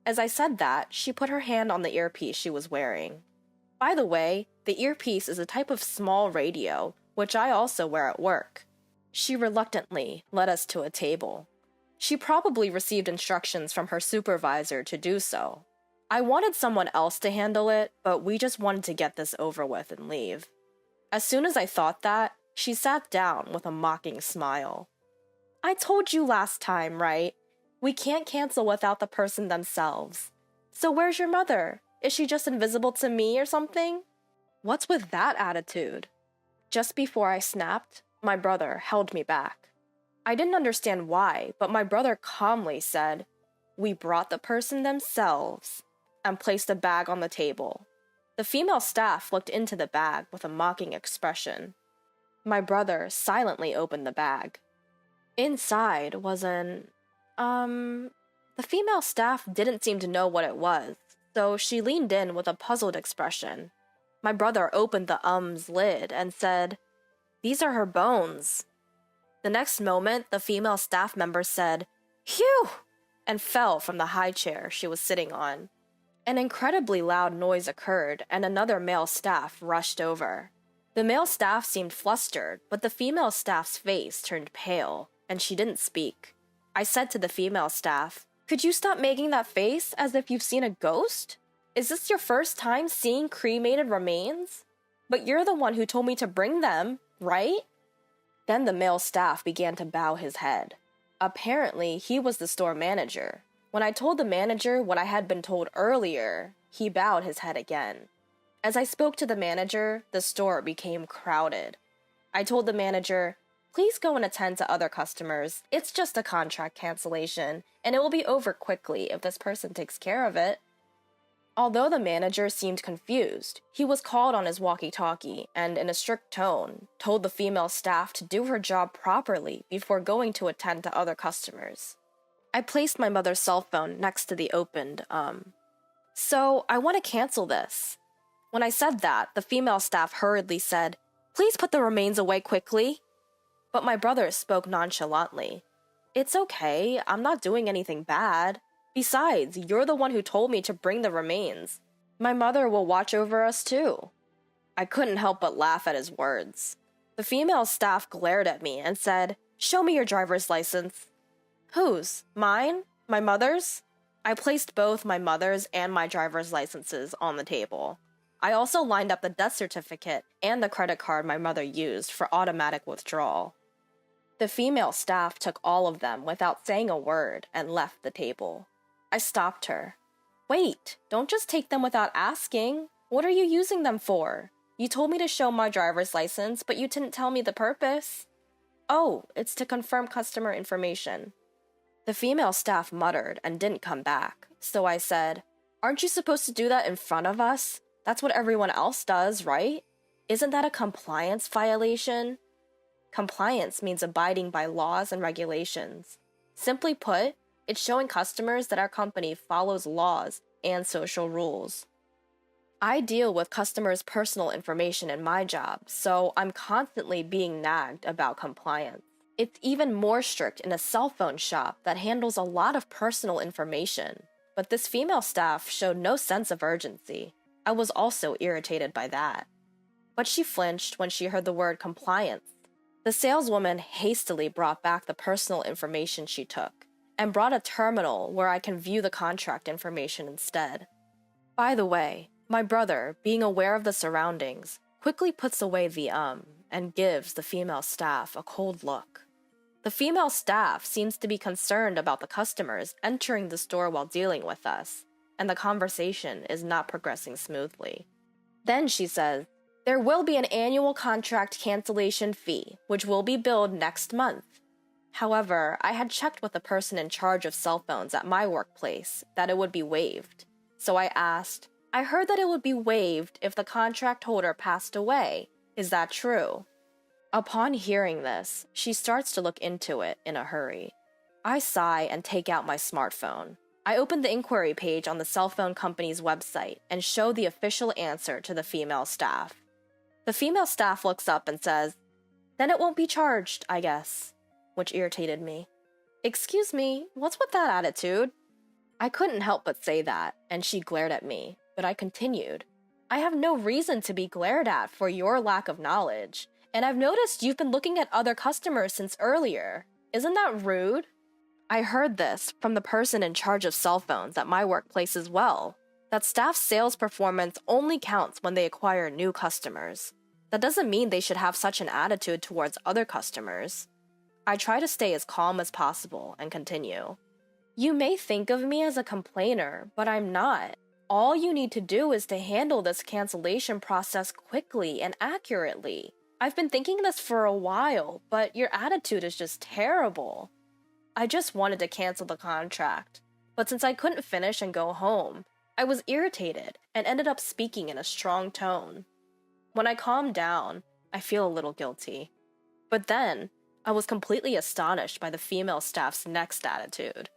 As I said that, she put her hand on the earpiece she was wearing. By the way, the earpiece is a type of small radio, which I also wear at work. She reluctantly led us to a table. She probably received instructions from her supervisor to do so. I wanted someone else to handle it, but we just wanted to get this over with and leave. As soon as I thought that, she sat down with a mocking smile. "I told you last time, right? We can't cancel without the person themselves. So where's your mother? Is she just invisible to me or something?" What's with that attitude? Just before I snapped, my brother held me back. I didn't understand why, but my brother calmly said, "We brought the person themselves," and placed a bag on the table. The female staff looked into the bag with a mocking expression. My brother silently opened the bag. Inside was the female staff didn't seem to know what it was, so she leaned in with a puzzled expression. My brother opened the lid and said, "These are her bones." The next moment, the female staff member said, "Phew!" and fell from the high chair she was sitting on. An incredibly loud noise occurred, and another male staff rushed over. The male staff seemed flustered, but the female staff's face turned pale, and she didn't speak. I said to the female staff, "Could you stop making that face as if you've seen a ghost? Is this your first time seeing cremated remains? But you're the one who told me to bring them, right?" Then the male staff began to bow his head. Apparently, he was the store manager. When I told the manager what I had been told earlier, he bowed his head again. As I spoke to the manager, the store became crowded. I told the manager, "Please go and attend to other customers. It's just a contract cancellation, and it will be over quickly if this person takes care of it." Although the manager seemed confused, he was called on his walkie-talkie and, in a strict tone, told the female staff to do her job properly before going to attend to other customers. I placed my mother's cell phone next to the opened, "So, I want to cancel this." When I said that, the female staff hurriedly said, "Please put the remains away quickly." But my brother spoke nonchalantly. "It's okay, I'm not doing anything bad. Besides, you're the one who told me to bring the remains. My mother will watch over us too." I couldn't help but laugh at his words. The female staff glared at me and said, "Show me your driver's license." "Whose? Mine? My mother's?" I placed both my mother's and my driver's licenses on the table. I also lined up the death certificate and the credit card my mother used for automatic withdrawal. The female staff took all of them without saying a word and left the table. I stopped her. "Wait, don't just take them without asking. What are you using them for? You told me to show my driver's license, but you didn't tell me the purpose." "Oh, it's to confirm customer information." The female staff muttered and didn't come back, so I said, "Aren't you supposed to do that in front of us? That's what everyone else does, right? Isn't that a compliance violation?" Compliance means abiding by laws and regulations. Simply put, it's showing customers that our company follows laws and social rules. I deal with customers' personal information in my job, so I'm constantly being nagged about compliance. It's even more strict in a cell phone shop that handles a lot of personal information, but this female staff showed no sense of urgency. I was also irritated by that. But she flinched when she heard the word compliance. The saleswoman hastily brought back the personal information she took, and brought a terminal where I can view the contract information instead. By the way, my brother, being aware of the surroundings, quickly puts away the and gives the female staff a cold look. The female staff seems to be concerned about the customers entering the store while dealing with us, and the conversation is not progressing smoothly. Then she says, "There will be an annual contract cancellation fee, which will be billed next month." However, I had checked with the person in charge of cell phones at my workplace that it would be waived. So I asked, "I heard that it would be waived if the contract holder passed away. Is that true?" Upon hearing this, she starts to look into it in a hurry. I sigh and take out my smartphone. I open the inquiry page on the cell phone company's website and show the official answer to the female staff. The female staff looks up and says, "Then it won't be charged, I guess," which irritated me. "Excuse me, what's with that attitude?" I couldn't help but say that, and she glared at me, but I continued. "I have no reason to be glared at for your lack of knowledge, and I've noticed you've been looking at other customers since earlier. Isn't that rude?" I heard this from the person in charge of cell phones at my workplace as well, that staff sales performance only counts when they acquire new customers. That doesn't mean they should have such an attitude towards other customers. I try to stay as calm as possible and continue. "You may think of me as a complainer, but I'm not. All you need to do is to handle this cancellation process quickly and accurately. I've been thinking this for a while, but your attitude is just terrible. I just wanted to cancel the contract, but since I couldn't finish and go home, I was irritated and ended up speaking in a strong tone. When I calmed down, I feel a little guilty. But then, I was completely astonished by the female staff's next attitude.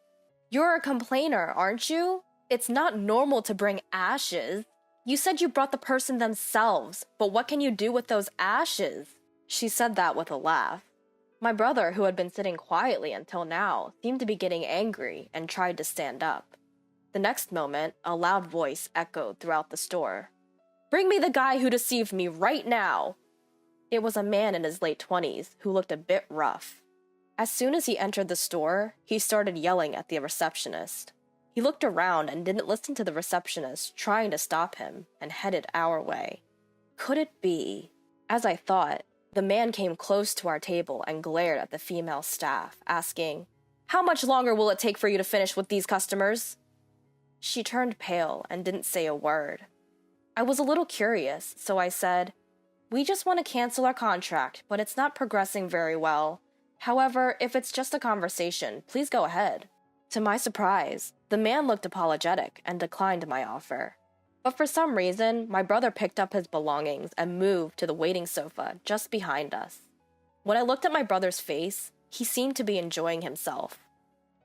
You're a complainer, aren't you? It's not normal to bring ashes. You said you brought the person themselves, but what can you do with those ashes? She said that with a laugh. My brother, who had been sitting quietly until now, seemed to be getting angry and tried to stand up. The next moment, a loud voice echoed throughout the store. Bring me the guy who deceived me right now! It was a man in his late 20s who looked a bit rough. As soon as he entered the store, he started yelling at the receptionist. He looked around and didn't listen to the receptionist trying to stop him and headed our way. Could it be? As I thought, the man came close to our table and glared at the female staff, asking, How much longer will it take for you to finish with these customers? She turned pale and didn't say a word. I was a little curious, so I said, We just want to cancel our contract, but it's not progressing very well. However, if it's just a conversation, please go ahead. To my surprise, the man looked apologetic and declined my offer. But for some reason, my brother picked up his belongings and moved to the waiting sofa just behind us. When I looked at my brother's face, he seemed to be enjoying himself.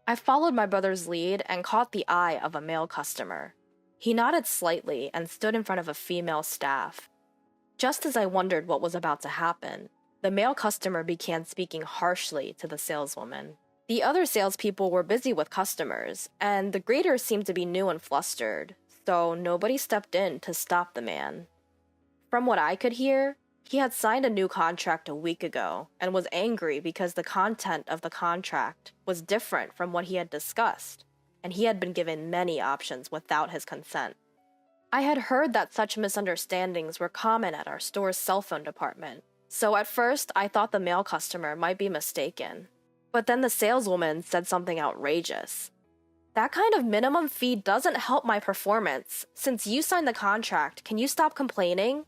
I followed my brother's lead and caught the eye of a male customer. He nodded slightly and stood in front of a female staff. Just as I wondered what was about to happen, the male customer began speaking harshly to the saleswoman. The other salespeople were busy with customers, and the greeters seemed to be new and flustered, so nobody stepped in to stop the man. From what I could hear, he had signed a new contract a week ago and was angry because the content of the contract was different from what he had discussed, and he had been given many options without his consent. I had heard that such misunderstandings were common at our store's cell phone department, so at first I thought the male customer might be mistaken. But then the saleswoman said something outrageous. That kind of minimum fee doesn't help my performance. Since you signed the contract, can you stop complaining?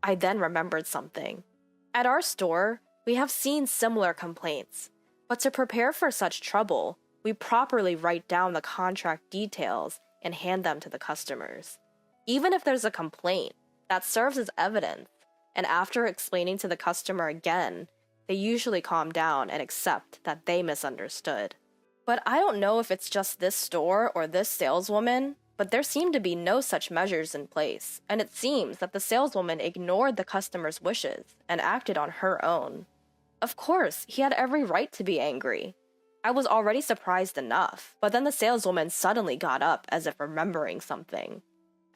I then remembered something. At our store, we have seen similar complaints, but to prepare for such trouble, we properly write down the contract details and hand them to the customers. Even if there's a complaint, that serves as evidence, and after explaining to the customer again, they usually calm down and accept that they misunderstood. But I don't know if it's just this store or this saleswoman, but there seemed to be no such measures in place, and it seems that the saleswoman ignored the customer's wishes and acted on her own. Of course, he had every right to be angry. I was already surprised enough, but then the saleswoman suddenly got up as if remembering something.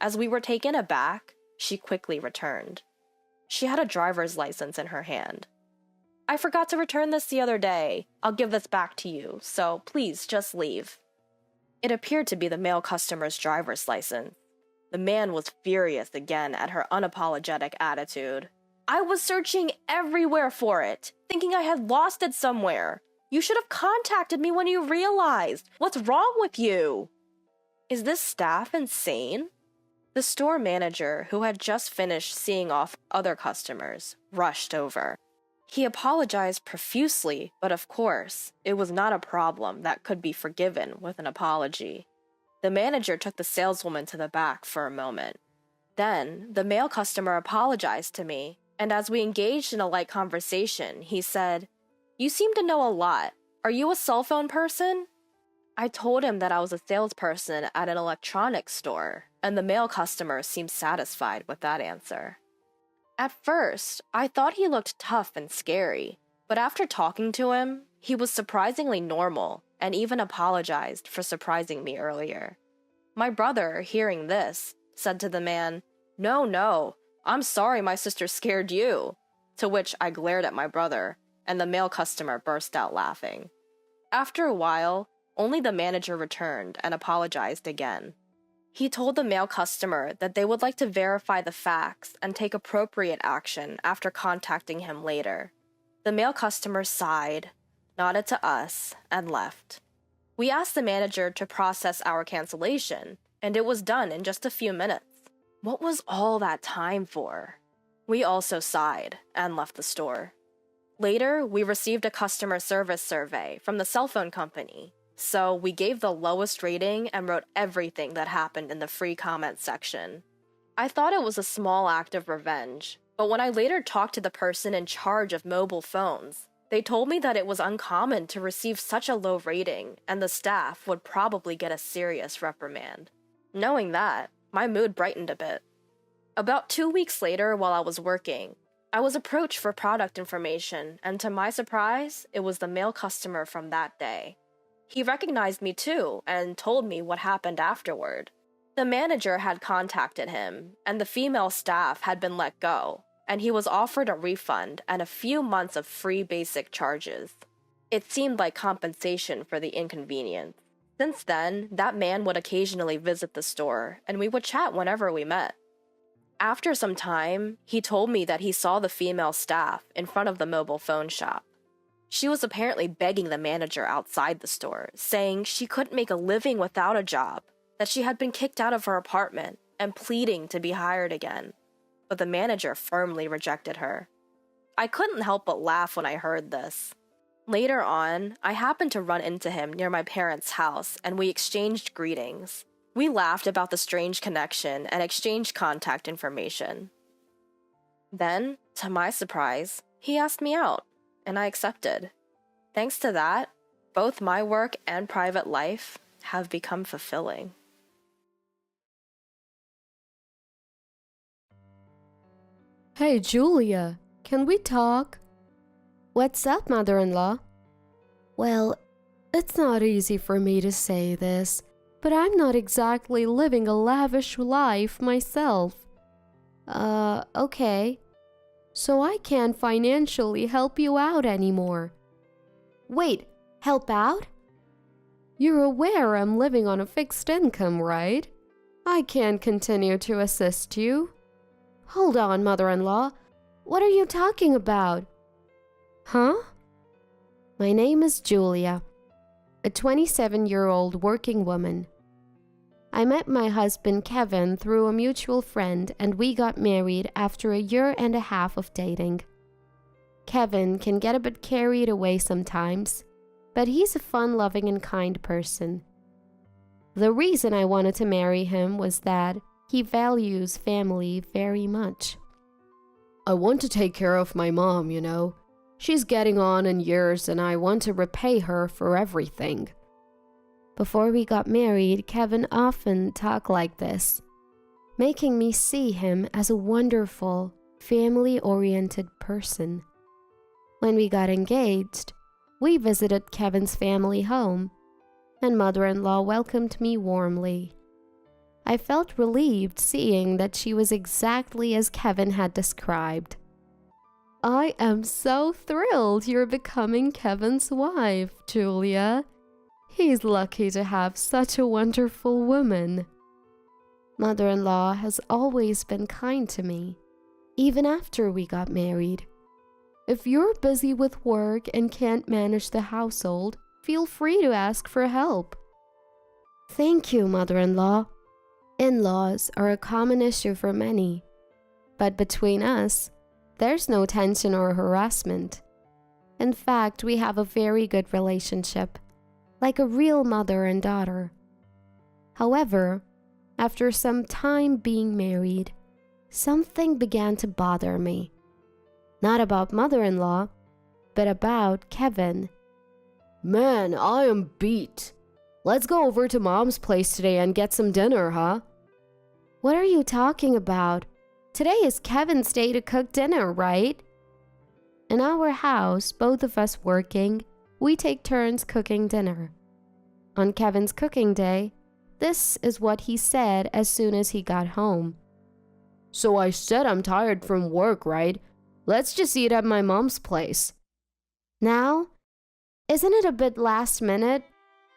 As we were taken aback, she quickly returned. She had a driver's license in her hand. I forgot to return this the other day. I'll give this back to you, so please just leave. It appeared to be the male customer's driver's license. The man was furious again at her unapologetic attitude. I was searching everywhere for it, thinking I had lost it somewhere. You should have contacted me when you realized. What's wrong with you? Is this staff insane? The store manager, who had just finished seeing off other customers, rushed over. He apologized profusely, but of course, it was not a problem that could be forgiven with an apology. The manager took the saleswoman to the back for a moment. Then, the male customer apologized to me, and as we engaged in a light conversation, he said, You seem to know a lot. Are you a cell phone person? I told him that I was a salesperson at an electronics store, and the male customer seemed satisfied with that answer. At first, I thought he looked tough and scary, but after talking to him, he was surprisingly normal and even apologized for surprising me earlier. My brother, hearing this, said to the man, No, I'm sorry my sister scared you, to which I glared at my brother, and the male customer burst out laughing. After a while, only the manager returned and apologized again. He told the male customer that they would like to verify the facts and take appropriate action after contacting him later. The male customer sighed, nodded to us, and left. We asked the manager to process our cancellation, and it was done in just a few minutes. What was all that time for? We also sighed and left the store. Later, we received a customer service survey from the cell phone company, so we gave the lowest rating and wrote everything that happened in the free comment section. I thought it was a small act of revenge, but when I later talked to the person in charge of mobile phones, they told me that it was uncommon to receive such a low rating, and the staff would probably get a serious reprimand. Knowing that, my mood brightened a bit. About 2 weeks later, while I was working, I was approached for product information, and to my surprise, it was the male customer from that day. He recognized me too, and told me what happened afterward. The manager had contacted him, and the female staff had been let go, and he was offered a refund and a few months of free basic charges. It seemed like compensation for the inconvenience. Since then, that man would occasionally visit the store, and we would chat whenever we met. After some time, he told me that he saw the female staff in front of the mobile phone shop. She was apparently begging the manager outside the store, saying she couldn't make a living without a job, that she had been kicked out of her apartment, and pleading to be hired again. But the manager firmly rejected her. I couldn't help but laugh when I heard this. Later on, I happened to run into him near my parents' house, and we exchanged greetings. We laughed about the strange connection and exchanged contact information. Then, to my surprise, he asked me out, and I accepted. Thanks to that, both my work and private life have become fulfilling. Hey, Julia, can we talk? What's up, mother-in-law? Well, it's not easy for me to say this, but I'm not exactly living a lavish life myself. Okay. So I can't financially help you out anymore. Wait, help out? You're aware I'm living on a fixed income, right? I can't continue to assist you. Hold on, mother-in-law. What are you talking about? Huh? My name is Julia, a 27-year-old working woman. I met my husband Kevin through a mutual friend, and we got married after 1.5 years of dating. Kevin can get a bit carried away sometimes, but he's a fun-loving and kind person. The reason I wanted to marry him was that he values family very much. I want to take care of my mom, you know. She's getting on in years, and I want to repay her for everything. Before we got married, Kevin often talked like this, making me see him as a wonderful, family-oriented person. When we got engaged, we visited Kevin's family home, and mother-in-law welcomed me warmly. I felt relieved seeing that she was exactly as Kevin had described. I am so thrilled you're becoming Kevin's wife, Julia. He's lucky to have such a wonderful woman. Mother-in-law has always been kind to me, even after we got married. If you're busy with work and can't manage the household, feel free to ask for help. Thank you, mother-in-law. In-laws are a common issue for many, but between us, there's no tension or harassment. In fact, we have a very good relationship, like a real mother and daughter. However, after some time being married, something began to bother me. Not about mother-in-law, but about Kevin. Man, I am beat. Let's go over to Mom's place today and get some dinner, huh? What are you talking about? Today is Kevin's day to cook dinner, right? In our house, both of us working, we take turns cooking dinner. On Kevin's cooking day, this is what he said as soon as he got home. So I said I'm tired from work, right? Let's just eat at my mom's place. Now? Isn't it a bit last minute?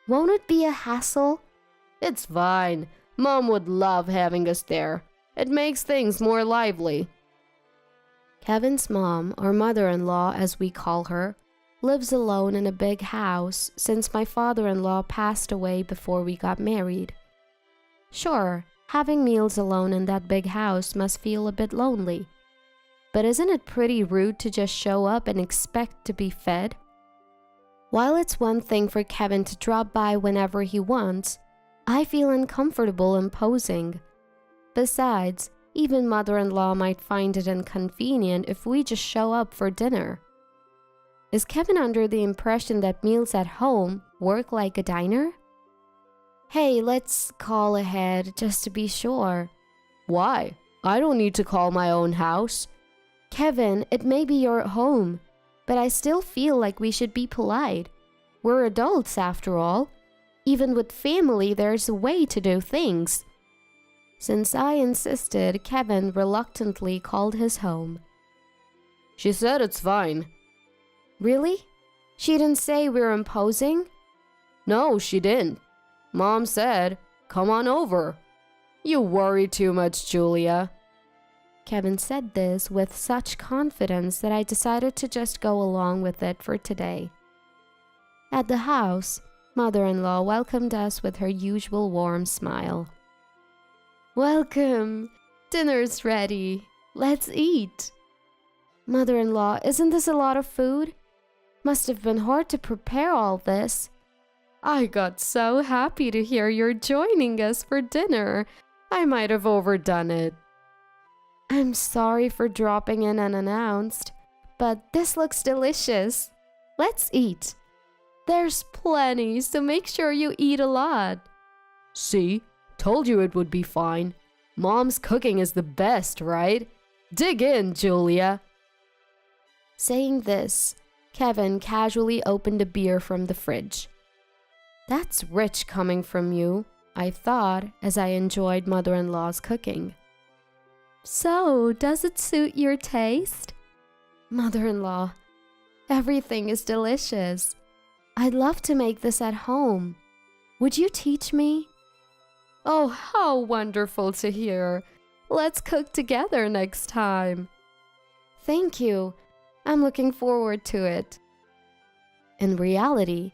Won't it be a hassle? It's fine. Mom would love having us there. It makes things more lively. Kevin's mom, or mother-in-law as we call her, lives alone in a big house since my father-in-law passed away before we got married. Sure, having meals alone in that big house must feel a bit lonely. but isn't it pretty rude to just show up and expect to be fed? While it's one thing for Kevin to drop by whenever he wants, I feel uncomfortable imposing. Besides, even mother-in-law might find it inconvenient if we just show up for dinner. Is Kevin under the impression that meals at home work like a diner? Hey, let's call ahead just to be sure. Why? I don't need to call my own house. Kevin, it may be your home, but I still feel like we should be polite. We're adults after all. Even with family, there's a way to do things. Since I insisted, Kevin reluctantly called his home. She said it's fine. Really? She didn't say we're imposing? No, she didn't. Mom said, come on over. You worry too much, Julia. Kevin said this with such confidence that I decided to just go along with it for today. At the house, mother-in-law welcomed us with her usual warm smile. Welcome. Dinner's ready. Let's eat. Mother-in-law, isn't this a lot of food? Must have been hard to prepare all this. I got so happy to hear you're joining us for dinner. I might have overdone it. I'm sorry for dropping in unannounced, but this looks delicious. Let's eat. There's plenty, so make sure you eat a lot. See? Told you it would be fine. Mom's cooking is the best, right? Dig in, Julia. Saying this, Kevin casually opened a beer from the fridge. That's rich coming from you, I thought as I enjoyed mother-in-law's cooking. So, does it suit your taste? Mother-in-law, everything is delicious. I'd love to make this at home. Would you teach me? Oh, how wonderful to hear. Let's cook together next time. Thank you. I'm looking forward to it. In reality,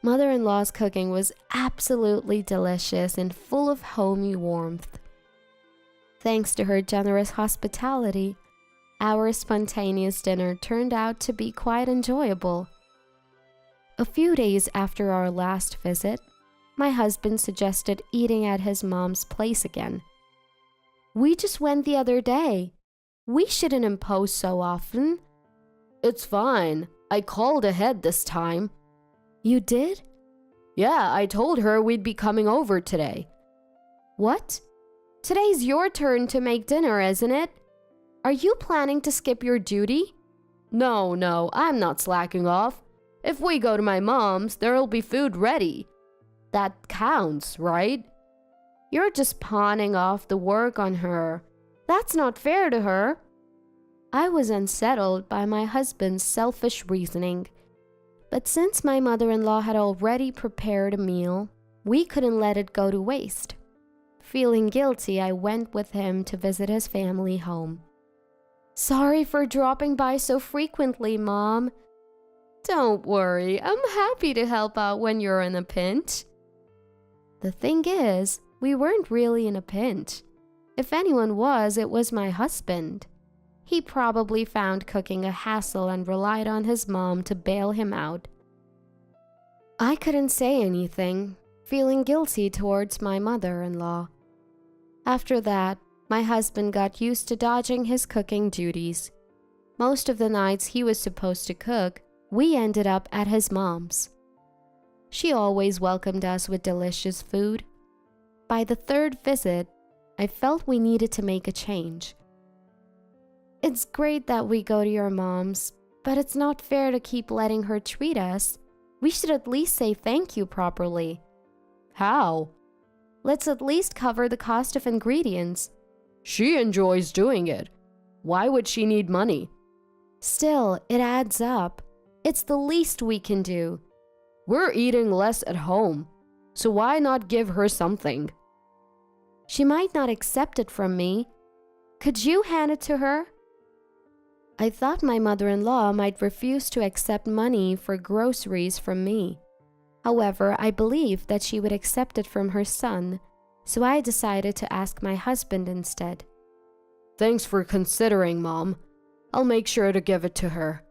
mother-in-law's cooking was absolutely delicious and full of homey warmth. Thanks to her generous hospitality, our spontaneous dinner turned out to be quite enjoyable. A few days after our last visit, my husband suggested eating at his mom's place again. We just went the other day. We shouldn't impose so often. It's fine. I called ahead this time. You did? Yeah, I told her we'd be coming over today. What? Today's your turn to make dinner, isn't it? Are you planning to skip your duty? No, I'm not slacking off. If we go to my mom's, there'll be food ready. That counts, right? You're just pawning off the work on her. That's not fair to her. I was unsettled by my husband's selfish reasoning. But since my mother-in-law had already prepared a meal, we couldn't let it go to waste. Feeling guilty, I went with him to visit his family home. Sorry for dropping by so frequently, Mom. Don't worry, I'm happy to help out when you're in a pinch. The thing is, we weren't really in a pinch. If anyone was, it was my husband. He probably found cooking a hassle and relied on his mom to bail him out. I couldn't say anything, feeling guilty towards my mother-in-law. After that, my husband got used to dodging his cooking duties. Most of the nights he was supposed to cook, we ended up at his mom's. She always welcomed us with delicious food. By the third visit, I felt we needed to make a change. It's great that we go to your mom's, but it's not fair to keep letting her treat us. We should at least say thank you properly. How? Let's at least cover the cost of ingredients. She enjoys doing it. Why would she need money? Still, it adds up. It's the least we can do. We're eating less at home, so why not give her something? She might not accept it from me. Could you hand it to her? I thought my mother-in-law might refuse to accept money for groceries from me. However, I believed that she would accept it from her son, so I decided to ask my husband instead. Thanks for considering, Mom. I'll make sure to give it to her.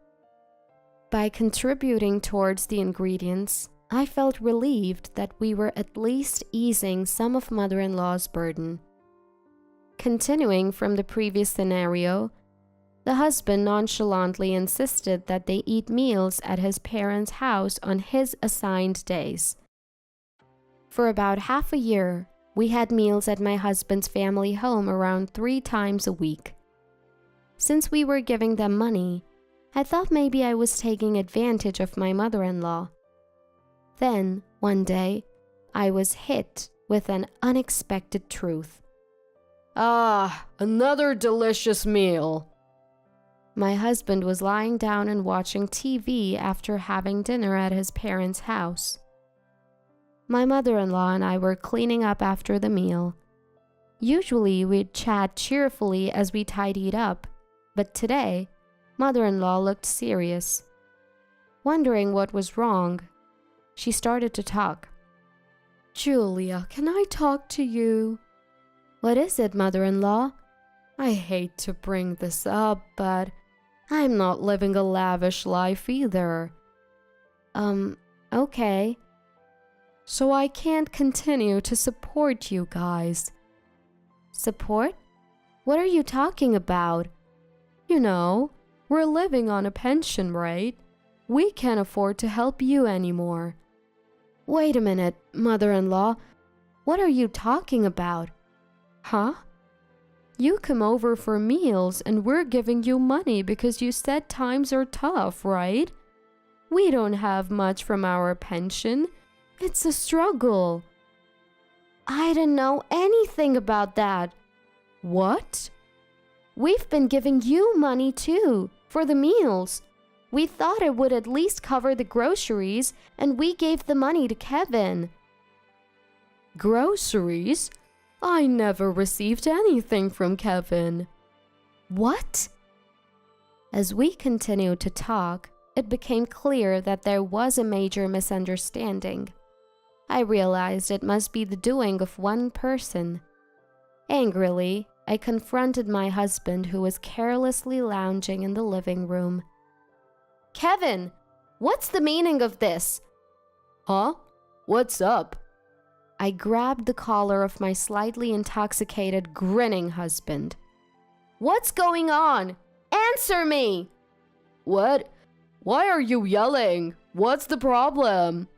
By contributing towards the ingredients, I felt relieved that we were at least easing some of mother-in-law's burden. Continuing from the previous scenario, the husband nonchalantly insisted that they eat meals at his parents' house on his assigned days. For about half a year, we had meals at my husband's family home around 3 times a week. Since we were giving them money, I thought maybe I was taking advantage of my mother-in-law. Then, one day, I was hit with an unexpected truth. Ah, another delicious meal. My husband was lying down and watching TV after having dinner at his parents' house. My mother-in-law and I were cleaning up after the meal. Usually we'd chat cheerfully as we tidied up, but today, mother-in-law looked serious. Wondering what was wrong, she started to talk. Julia, can I talk to you? What is it, mother-in-law? I hate to bring this up, but I'm not living a lavish life either. Okay. So I can't continue to support you guys. Support? What are you talking about? You know, we're living on a pension, right? We can't afford to help you anymore. Wait a minute, mother-in-law. What are you talking about? Huh? You come over for meals and we're giving you money because you said times are tough, right? We don't have much from our pension. It's a struggle. I didn't know anything about that. What? We've been giving you money too, for the meals. We thought it would at least cover the groceries, and we gave the money to Kevin. Groceries? I never received anything from Kevin. What? As we continued to talk, it became clear that there was a major misunderstanding. I realized it must be the doing of one person. Angrily, I confronted my husband, who was carelessly lounging in the living room. Kevin, what's the meaning of this? Huh? What's up? I grabbed the collar of my slightly intoxicated, grinning husband. What's going on? Answer me! What? Why are you yelling? What's the problem?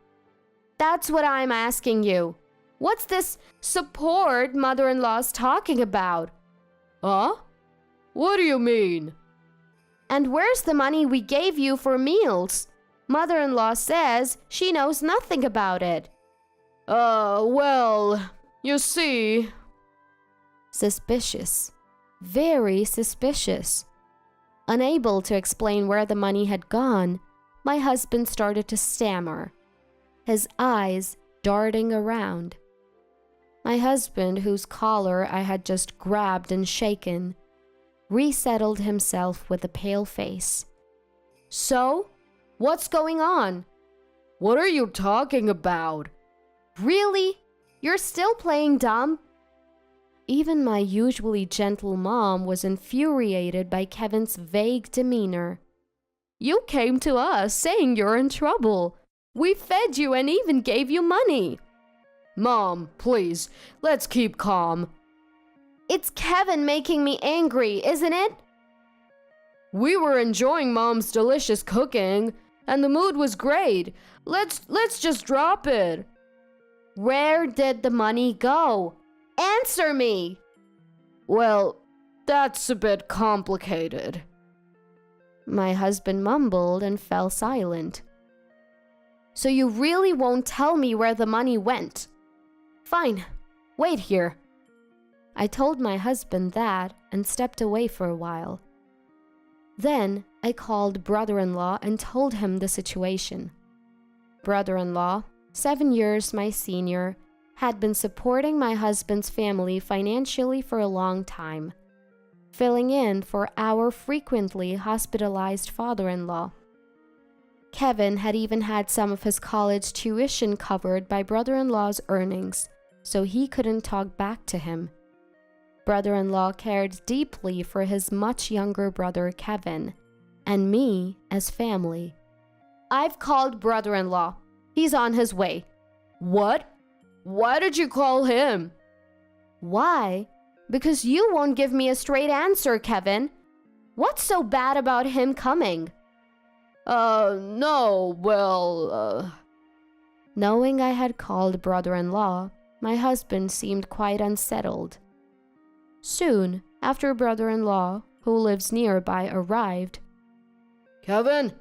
That's what I'm asking you. What's this support mother-in-law's talking about? Huh? What do you mean? And where's the money we gave you for meals? Mother-in-law says she knows nothing about it. Well, you see... Suspicious. Very suspicious. Unable to explain where the money had gone, my husband started to stammer, his eyes darting around. My husband, whose collar I had just grabbed and shaken, resettled himself with a pale face. So, what's going on? What are you talking about? Really? You're still playing dumb? Even my usually gentle mom was infuriated by Kevin's vague demeanor. You came to us saying you're in trouble. We fed you and even gave you money. Mom, please, let's keep calm. It's Kevin making me angry, isn't it? We were enjoying Mom's delicious cooking, and the mood was great. Let's just drop it. Where did the money go? Answer me! Well, that's a bit complicated. My husband mumbled and fell silent. So you really won't tell me where the money went? Fine, wait here. I told my husband that and stepped away for a while. Then I called brother-in-law and told him the situation. Brother-in-law, 7 years my senior, had been supporting my husband's family financially for a long time, filling in for our frequently hospitalized father-in-law. Kevin had even had some of his college tuition covered by brother-in-law's earnings, so he couldn't talk back to him. brother-in-law cared deeply for his much younger brother Kevin, and me as family. "I've called brother-in-law. He's on his way." "What? Why did you call him?" "Why? Because you won't give me a straight answer, Kevin. What's so bad about him coming?" No, well, Knowing I had called brother-in-law, my husband seemed quite unsettled. Soon after brother-in-law, who lives nearby, arrived. "Kevin,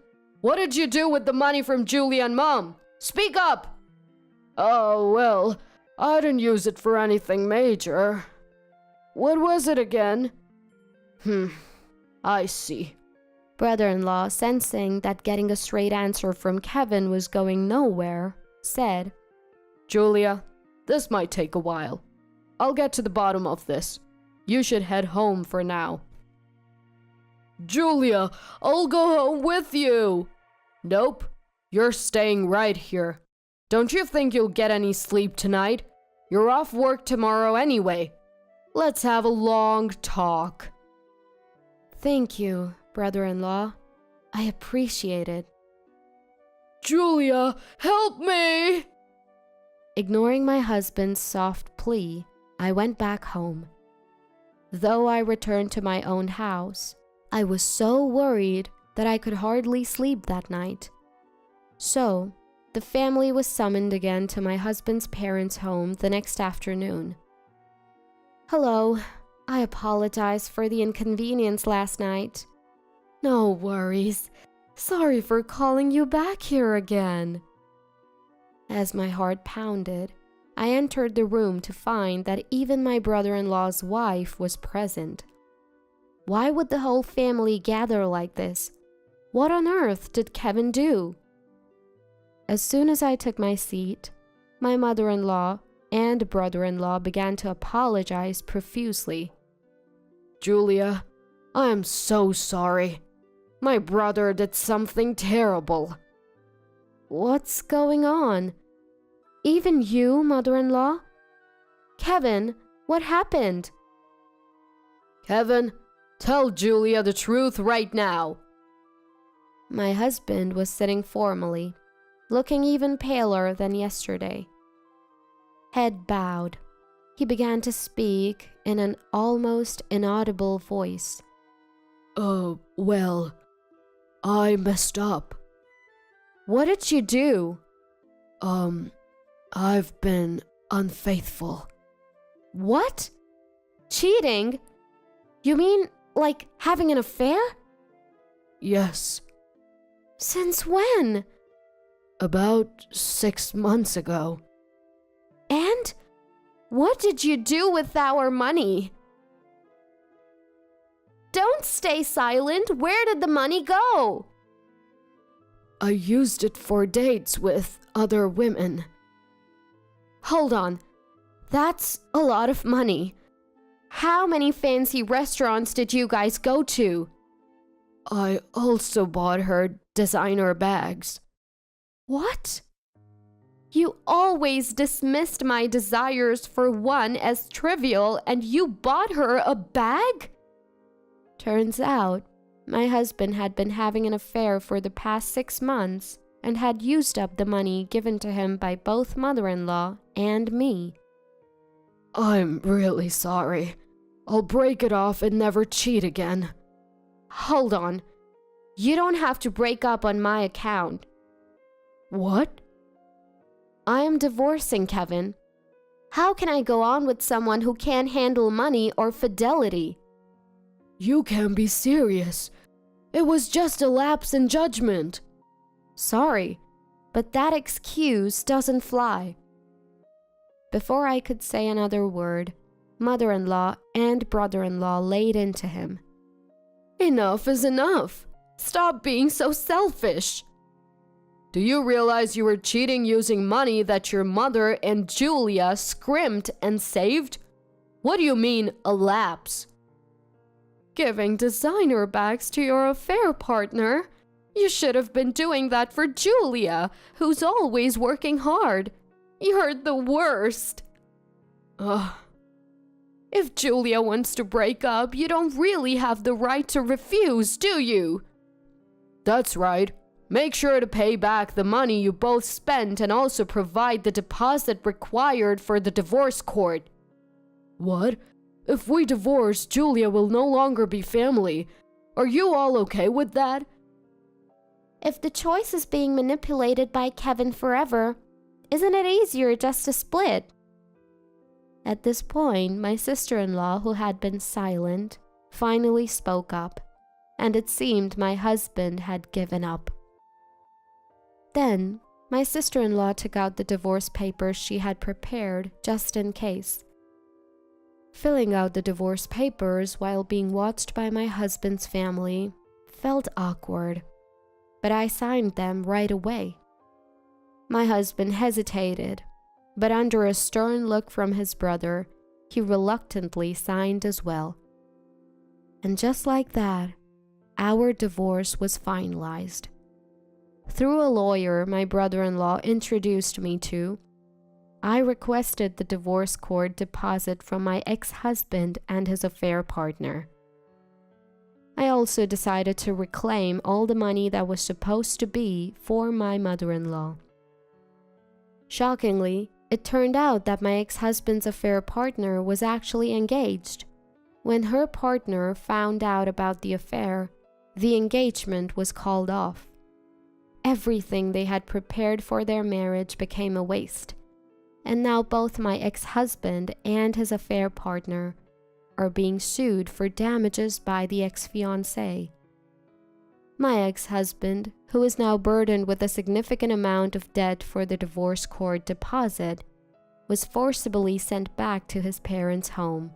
what did you do with the money from Julia and Mom? Speak up!" "Oh, well, I didn't use it for anything major." "What was it again?" I see." Brother-in-law, sensing that getting a straight answer from Kevin was going nowhere, said, "Julia, this might take a while. I'll get to the bottom of this. You should head home for now." "Julia, I'll go home with you." "Nope, you're staying right here. Don't you think you'll get any sleep tonight? You're off work tomorrow anyway. Let's have a long talk." "Thank you, brother-in-law. I appreciate it." "Julia, help me!" Ignoring my husband's soft plea, I went back home. Though I returned to my own house, I was so worried that I could hardly sleep that night. So, the family was summoned again to my husband's parents' home the next afternoon. "Hello. I apologize for the inconvenience last night." "No worries. Sorry for calling you back here again." As my heart pounded, I entered the room to find that even my brother-in-law's wife was present. Why would the whole family gather like this? What on earth did Kevin do? As soon as I took my seat, my mother-in-law and brother-in-law began to apologize profusely. "Julia, I am so sorry. My brother did something terrible." "What's going on? Even you, mother-in-law? Kevin, what happened?" "Kevin, tell Julia the truth right now." My husband was sitting formally, looking even paler than yesterday. Head bowed, he began to speak in an almost inaudible voice. Well, I messed up." "What did you do?" I've been unfaithful." "What? Cheating? You mean like having an affair?" "Yes." "Since when?" "About 6 months ago." "And what did you do with our money?" "Don't stay silent. Where did the money go?" "I used it for dates with other women." "Hold on. That's a lot of money. How many fancy restaurants did you guys go to?" "I also bought her designer bags." "What? You always dismissed my desires for one as trivial, and you bought her a bag?" Turns out, my husband had been having an affair for the past 6 months and had used up the money given to him by both mother-in-law and me. "I'm really sorry. I'll break it off and never cheat again." "Hold on. You don't have to break up on my account." "What?" "I am divorcing Kevin. How can I go on with someone who can't handle money or fidelity?" "You can't be serious. It was just a lapse in judgment." "Sorry, but that excuse doesn't fly." Before I could say another word, mother-in-law and brother-in-law laid into him. "Enough is enough. Stop being so selfish. Do you realize you were cheating using money that your mother and Julia scrimped and saved? What do you mean, a lapse?" "Giving designer bags to your affair partner? You should have been doing that for Julia, who's always working hard. You're the worst." If Julia wants to break up, you don't really have the right to refuse, do you? That's right. Make sure to pay back the money you both spent and also provide the deposit required for the divorce court. What? If we divorce, Julia will no longer be family. Are you all okay with that? If the choice is being manipulated by Kevin forever, isn't it easier just to split? At this point, my sister-in-law, who had been silent, finally spoke up, and it seemed my husband had given up. Then, my sister-in-law took out the divorce papers she had prepared just in case. Filling out the divorce papers while being watched by my husband's family felt awkward, but I signed them right away. My husband hesitated, but under a stern look from his brother, he reluctantly signed as well. And just like that, our divorce was finalized. Through a lawyer my brother-in-law introduced me to, I requested the divorce court deposit from my ex-husband and his affair partner. I also decided to reclaim all the money that was supposed to be for my mother-in-law. Shockingly, it turned out that my ex-husband's affair partner was actually engaged. When her partner found out about the affair, the engagement was called off. Everything they had prepared for their marriage became a waste, and now both my ex-husband and his affair partner are being sued for damages by the ex-fiancé. My ex-husband, who is now burdened with a significant amount of debt for the divorce court deposit, was forcibly sent back to his parents' home.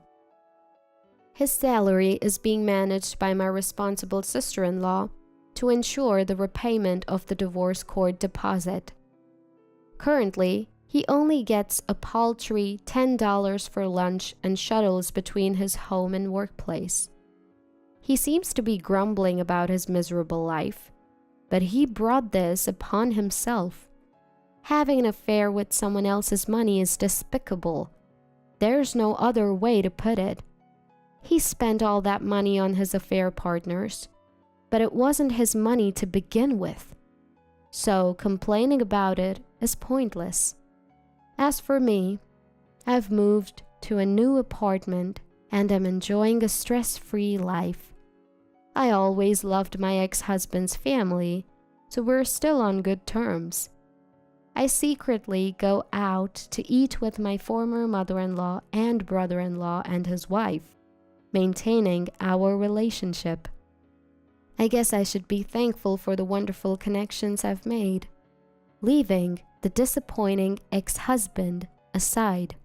His salary is being managed by my responsible sister-in-law to ensure the repayment of the divorce court deposit. Currently, he only gets a paltry $10 for lunch and shuttles between his home and workplace. He seems to be grumbling about his miserable life, but he brought this upon himself. Having an affair with someone else's money is despicable. There's no other way to put it. He spent all that money on his affair partners, but it wasn't his money to begin with. So complaining about it is pointless. As for me, I've moved to a new apartment and am enjoying a stress-free life. I always loved my ex-husband's family, so we're still on good terms. I secretly go out to eat with my former mother-in-law and brother-in-law and his wife, maintaining our relationship. I guess I should be thankful for the wonderful connections I've made, leaving the disappointing ex-husband aside.